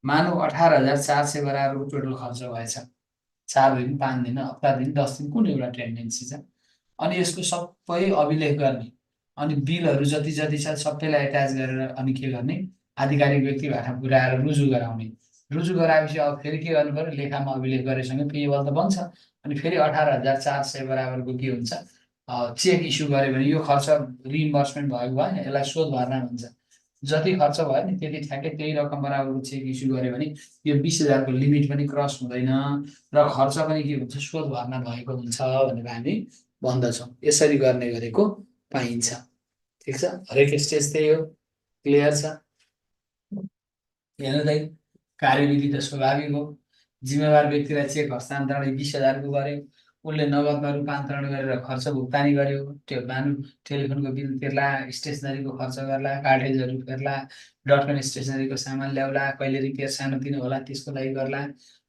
मानव 18,400 बराबरको टोटल खर्च भएछ, 4 दिन 5 दिन हप्ता दिन 10 दिन कुन एउटा टेन्डेन्सी छ। अनि यसको सबै अभिलेख गर्ने, अनि बिलहरू जति जति छ सबैलाई एट्याच गरेर अनि के गर्ने, आधिकारिक व्यक्तिबाट पुऱ्याएर रुजु गराउने। रुजु गराएपछि अब फेरि के गर्नु पर्यो, लेखामा अभिलेख गरेसँगै पेएबल त बन्छ, अनि फेरि 18,400 बराबरको के हुन्छ, चेक इस्यु गर्यो भने यो खर्च रिइम्बर्समेन्ट भएको भएन, यसलाई शोध भर्ना भन्छ। जति खर्च भयो नि त्यति ठ्याक्कै त्यही रकम बराबरको चेक इस्यु गर्यो भने यो 20,000 को लिमिट पनि क्रस हुँदैन र खर्च पनि के हुन्छ, शोध भर्ना भएको हुन्छ भनेर हामी भन्दछौँ। यसरी गर्ने गरेको पाइन्छ, ठिक छ। हरेक स्टेज त्यही हो, क्लियर छ। हेर्नु त कार्यविधि त स्वाभाविक हो, जिम्मेवार व्यक्तिलाई चेक हस्तान्तरण 20,000 को गर्यो, उसले नगदमा रूपान्तरण गरेर खर्च भुक्तानी गर्यो, त्यो टेलिफोनको बिल तिर्ला, स्टेसनरीको खर्च गर्ला, कार्टेजहरू फेर्ला, डटकन स्टेसनरीको सामान ल्याउला, कहिले रिपेयर सानोतिनो होला त्यसको लागि गर्ला,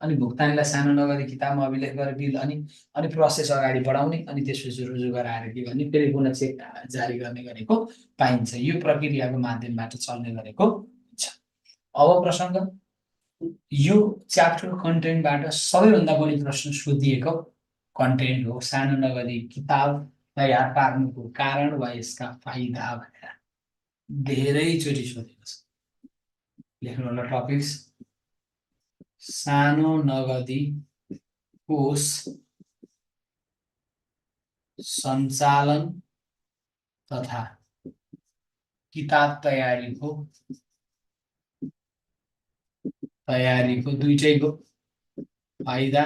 अनि भुक्तानीलाई सानो नगदी किताबमा अभिलेख गरेर बिल अनि प्रोसेस अगाडि बढाउने, अनि त्यसपछि रुजु गराएर के गर्ने, फेरि पुनः चेक जारी गर्ने गरेको पाइन्छ। यो प्रक्रियाको माध्यमबाट चल्ने गरेको हुन्छ। अब प्रसङ्ग, यो च्याप्टर कन्टेन्टबाट सबैभन्दा बढी प्रश्न सोधिएको कन्टेन्ट हो, सानो नगदी किताब तयार पार्नुको कारण वा यसका फाइदा भनेर धेरैचोटि सोधेको छ। लेख्नु होला टपिक्स, सानो नगदी कोष सञ्चालन तथा किताब तयारीको दुईटैको फाइदा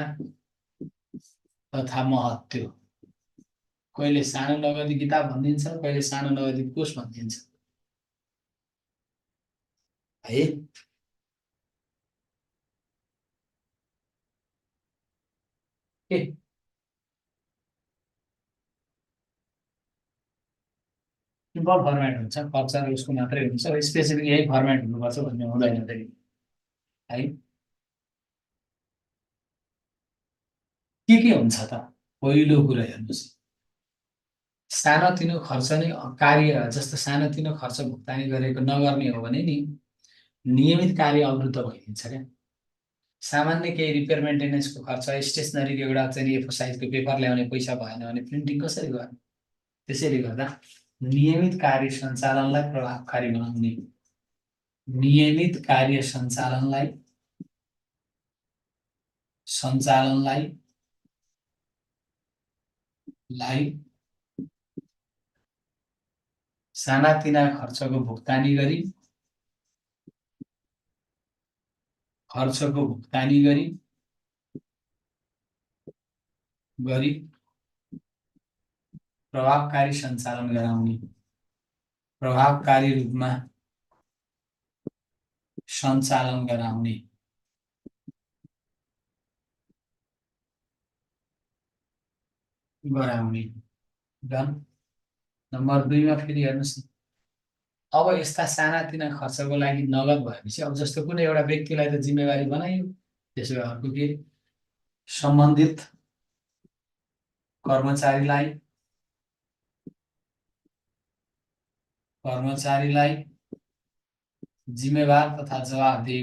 तथा महत्त्व। कहिले सानो नगदी किताब भनिदिन्छ, कहिले सानो नगदी कोष भनिदिन्छ है। के सिम्पल फर्मेट हुन्छ, खर्च र उसको मात्रै हुन्छ, स्पेसिफिक यही फर्मेट हुनुपर्छ भन्ने हुँदैन फेरि है। के हुन्छ त, पहिलो कुरा हेर्नुहोस्, सानोतिनो खर्च नै कार्य, जस्तो सानोतिनो खर्च भुक्तानी गरेको नगर्ने हो भने नि नियमित कार्य अवरुद्ध भइदिन्छ क्या। सामान्य केही रिपेयर मेन्टेनेन्सको खर्च, स्टेसनरीको एउटा चाहिँ A4 साइजको पेपर ल्याउने पैसा भएन भने प्रिन्टिङ कसरी गर्ने। त्यसैले गर्दा नियमित कार्य सञ्चालनलाई प्रभावकारी बनाउने, नियमित कार्य सञ्चालनलाई सानातिना खर्चको भुक्तानी गरी प्रभावकारी सञ्चालन गराउने, प्रभावकारी रूपमा सञ्चालन गराउने, नम्बर 2 मा फेरि हेर्नुहोस्, अब यस्ता सानातिना खर्चको लागि नगद भएपछि अब जस्तो कुनै एउटा व्यक्तिलाई त जिम्मेवारी बनाइयो, त्यसो भए अर्को के, सम्बन्धित कर्मचारीलाई जिम्मेवार तथा जवाफदेही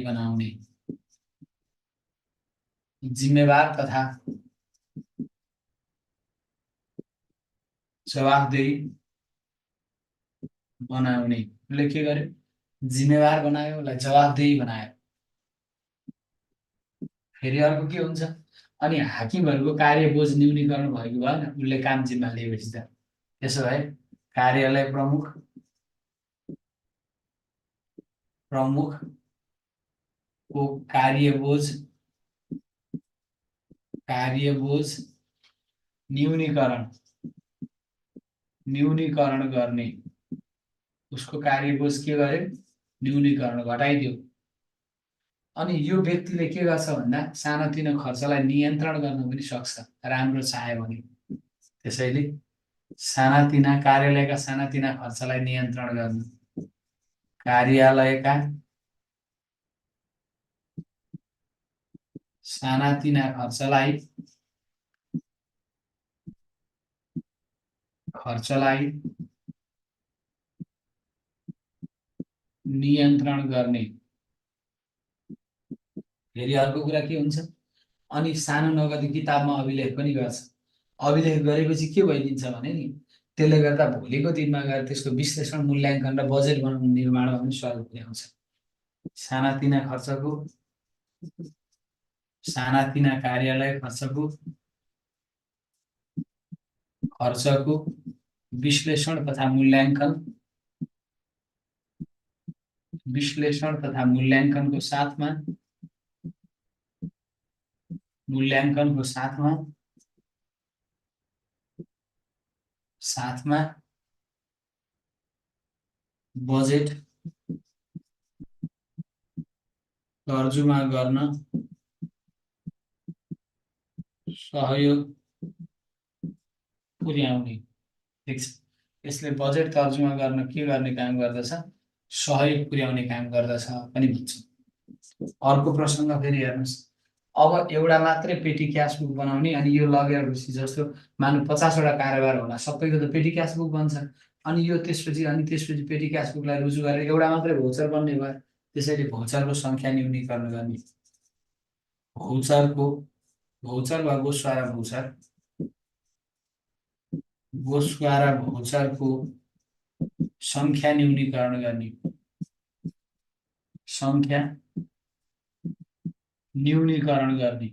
बनाउने, उसले के गर्यो, जिम्मेवार बनायो, उसलाई जवाफदेही बनायो। फेरि अर्को के हुन्छ, अनि हाकिमहरूको कार्यबोझ न्यूनीकरण भएको भएन, उसले काम जिम्मा लिएपछि त। त्यसो भए कार्यालय प्रमुख प्रमुखको कार्यबोझ न्यूनीकरण न्यूनीकरण गर्ने, उसको कार्यबोझ के गर्यो, न्यूनीकरण घटाइदियो। अनि यो व्यक्तिले के गर्छ भन्दा सानोतिनो खर्चलाई नियन्त्रण गर्न पनि सक्छ राम्रो चाह्यो भने। त्यसैले सानातिना कार्यालयका सानातिना खर्चलाई नियन्त्रण गर्न, कार्यालयका सानातिना खर्चलाई नियन्त्रण गर्ने। फेरि अर्को कुरा के हुन्छ, अनि सानो नगदी किताबमा अभिलेख पनि गर्छ। अभिलेख गरेपछि के भइदिन्छ भने नि, त्यसले गर्दा भोलिको दिनमा गएर त्यसको विश्लेषण, मूल्याङ्कन र बजेट बनाउनु निर्माणमा पनि सहयोग पुर्याउँछ। सानातिना कार्यालय खर्चको विश्लेषण तथा मूल्याङ्कनको साथमा बजेट तर्जुमा गर्न सहयोग पुर्याउने। ठिक छ, यसले बजेट तर्जुमा गर्न के गर्ने काम गर्दछ, सहयोग पुर्याउने काम गर्दछ पनि भन्छ। अर्को प्रसङ्ग फेरि हेर्नुहोस्, अब एउटा मात्रै पेटी क्यास बुक बनाउने, अनि यो लगेपछि जस्तो मानु 50वटा कारोबार होला, सबैको त पेटी क्यास बुक बन्छ। अनि यो त्यसपछि पेटी क्यास बुकलाई रुजु गरेर एउटा मात्रै भोचर बन्ने भयो। त्यसैले भोचरको सङ्ख्या न्यूनीकरण गर्ने, भोचर वा गोस्वारा भोचरको सङ्ख्या न्यूनीकरण गर्ने,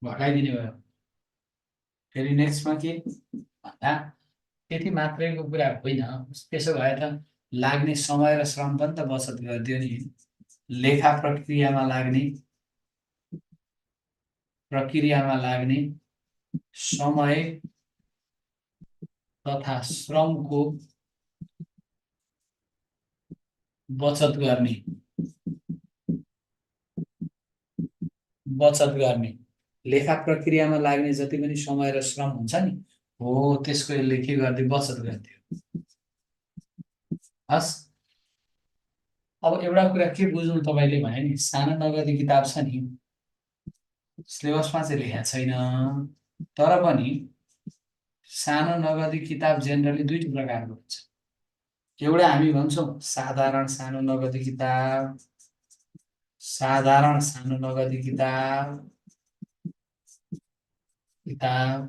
घटाइदिने भयो। फेरि नेक्स्टमा के भन्दा त्यति मात्रैको कुरा होइन, त्यसो भए त लाग्ने समय र श्रम पनि त बचत गरिदियो नि। लेखा प्रक्रियामा लाग्ने समय तथा श्रमको बचत गर्ने, लेखा प्रक्रियामा लाग्ने जति पनि समय र श्रम हुन्छ नि, हो त्यसको यसले के गरिदियो, बचत गरिदियो। हस्, अब एउटा कुरा के बुझ्नु तपाईँले भने नि, सानो नगदी किताब छ नि, सिलेबसमा चाहिँ लेखेको छैन, तर पनि सानो नगदी किताब जेनरली दुईटा प्रकारको हुन्छ। एउटा हामी भन्छौँ साधारण सानो नगदी किताब,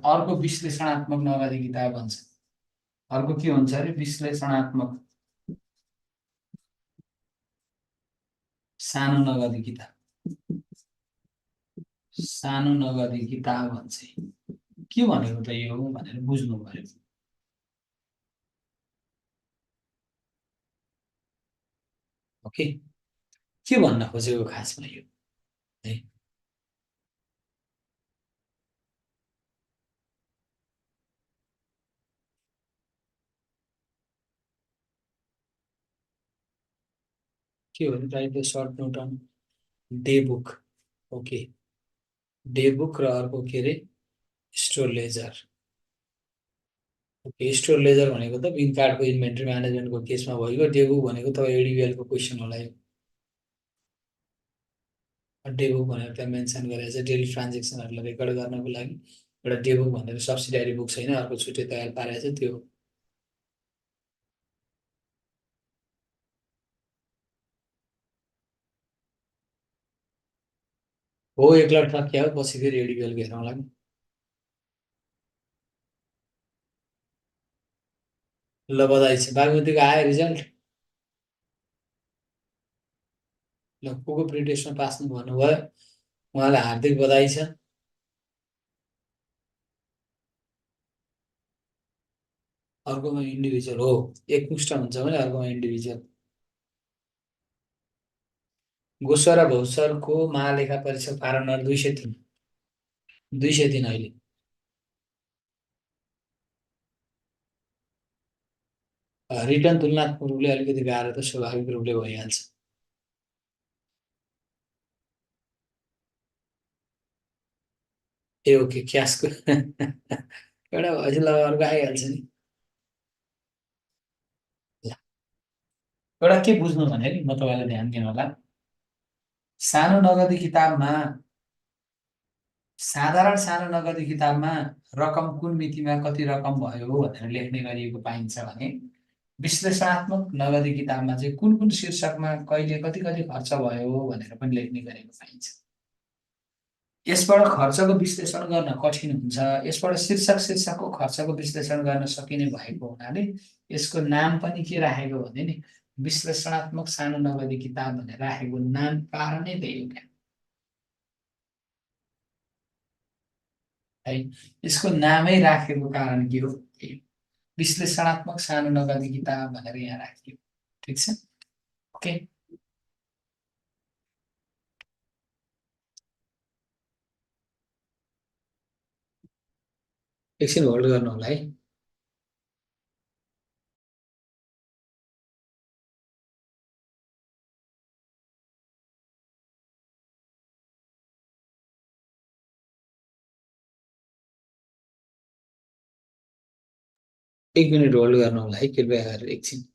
अर्को विश्लेषणात्मक नगदी किताब भन्छ। अर्को के हुन्छ अरे, विश्लेषणात्मक सानो नगदी किताब भन्छ। के भनेको त यो भनेर बुझ्नु पर्यो। ओके, के भन्न खोजेको खासमा यो है, के हो, write the short note on day book. Okay, day book र अर्को के अरे, store ledger. Okay, store ledger भनेको त बिन कार्डको इन्भेन्ट्री म्यानेजमेन्टको केसमा भएको, डे बुक भनेको त एडिबिएलको क्वेसन होला यो। डे बुक भनेर त्यहाँ मेन्सन गरेको छ, डेली ट्रान्जेक्सनहरूलाई रेकर्ड गर्नको लागि एउटा डे बुक भनेर सब्सिडियरी बुक छैन, अर्को छुट्टै तयार पारेको छ, त्यो हो। एक लट थक्या हो, पछि फेरि एडिबिएलको हेरौँला नि। ल, बधाई छ, बागमतीको आयो रिजल्ट। ल, को प्रिन्टेसमा पास भन्नुभयो, उहाँलाई हार्दिक बधाई छ। अर्कोमा इन्डिभिजुअल हो, एकमुष्ट हुन्छ भने अर्कोमा इन्डिभिजुअल। गोस्वा र भौसरको महालेखा परीक्षक फारम नम्बर 203। 203 अहिले। रिटर्न तुलनात्मक रूपले अलिकति गाह्रो त स्वाभाविक रूपले भइहाल्छ। ए ओके क्यासको एउटा भएपछि ल अर्को आइहाल्छ नि। ल, एउटा के बुझ्नु भने नि म तपाईँलाई ध्यान दिनु होला। सानो नगदी किताबमा, साधारण सानो नगदी किताबमा रकम कुन मितिमा कति रकम भयो भनेर लेख्ने गरिएको पाइन्छ भने विश्लेषणात्मक नगदी किताबमा चाहिँ कुन कुन शीर्षकमा कहिले कति कति खर्च भयो भनेर पनि लेख्ने गरेको पाइन्छ। यसबाट खर्चको विश्लेषण गर्न कठिन हुन्छ। यसबाट शीर्षक शीर्षकको खर्चको विश्लेषण गर्न सकिने भएको हुनाले यसको नाम पनि के राखेको भने नि विश्लेषणात्मक सानो नगदी किताब भनेर राखेको नाम कारण नै त्यही हो क्या है। यसको नामै राखेको कारण के हो, त्यही हो। विश्लेषणात्मक सानो नगदी किताब भनेर यहाँ राखियो। ठिक छ, ओके। एकछिन होल्ड गर्नु होला है। एक मिनट होल्ड गर्नु होला है, कृपया गरेर एकछिन।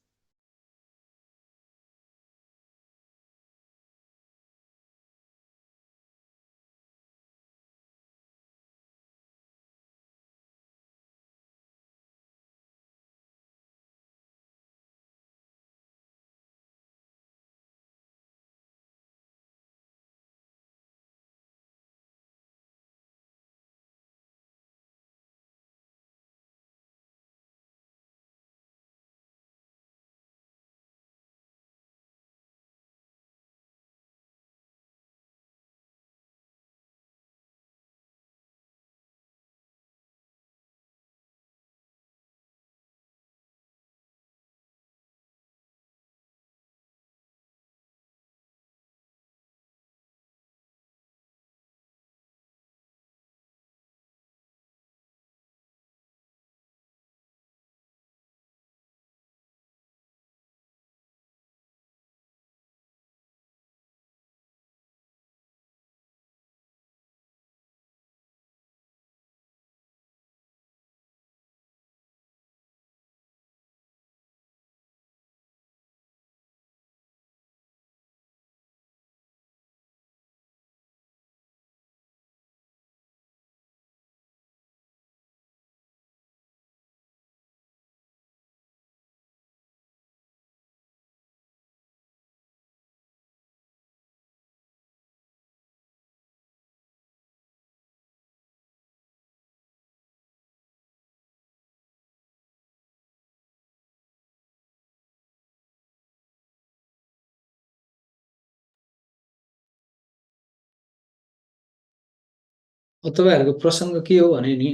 तपाईँहरूको प्रसङ्ग के हो भने नि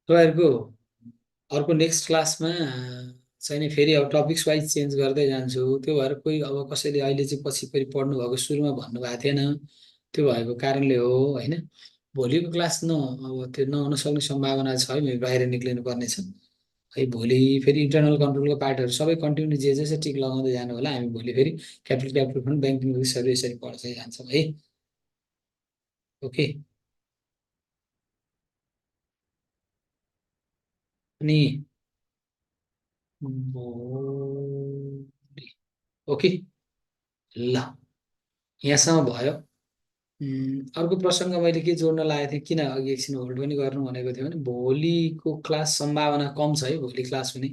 तपाईँहरूको अर्को नेक्स्ट क्लासमा चाहिँ नि फेरि अब टपिक्स वाइज चेन्ज गर्दै जान्छु। त्यो भएर कोही अब कसैले अहिले चाहिँ पछि फेरि पढ्नु भएको सुरुमा भन्नुभएको थिएन, त्यो भएको कारणले हो होइन। भोलिको क्लास अब त्यो नहुन सक्ने सम्भावना छ है, मैले बाहिर निक्लिनु पर्ने छ है। भोलि फेरि इन्टरनल कन्ट्रोलको पार्टहरू सबै कन्टिन्यू जे जे छ टिक लगाउँदै जानु होला। हामी भोलि फेरि क्यापिटल फन्ड ब्याङ्किङ रिसर्च यसरी पढ्दै जान्छौँ है। ओके। अनि भोलि ओके ल, यहाँसम्म भयो। अर्को प्रसङ्ग मैले के जोड्न लागेको थिएँ, किन अघि एकछिन होल्ड पनि गर्नु भनेको थियो भने भोलिको क्लास सम्भावना कम छ है, भोलि क्लास हुने।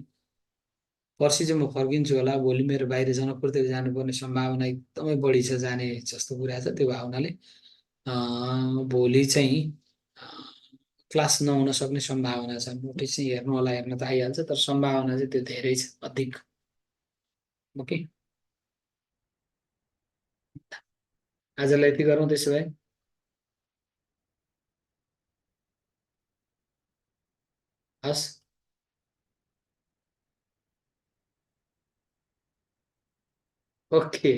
पर्सि चाहिँ म फर्किन्छु होला। भोलि मेरो बाहिर जनकपुरतिर जानुपर्ने सम्भावना एकदमै बढी छ, जाने जस्तो कुरा छ। त्यो भएको हुनाले भोलि चाहिँ क्लास नहुन सक्ने सम्भावना छ। नोटिस चाहिँ हेर्नु होला, हेर्न त आइहाल्छ, तर सम्भावना चाहिँ त्यो धेरै छ, अधिक। ओके। आजलाई यति गरौँ त्यसो भए। हस्। ओके।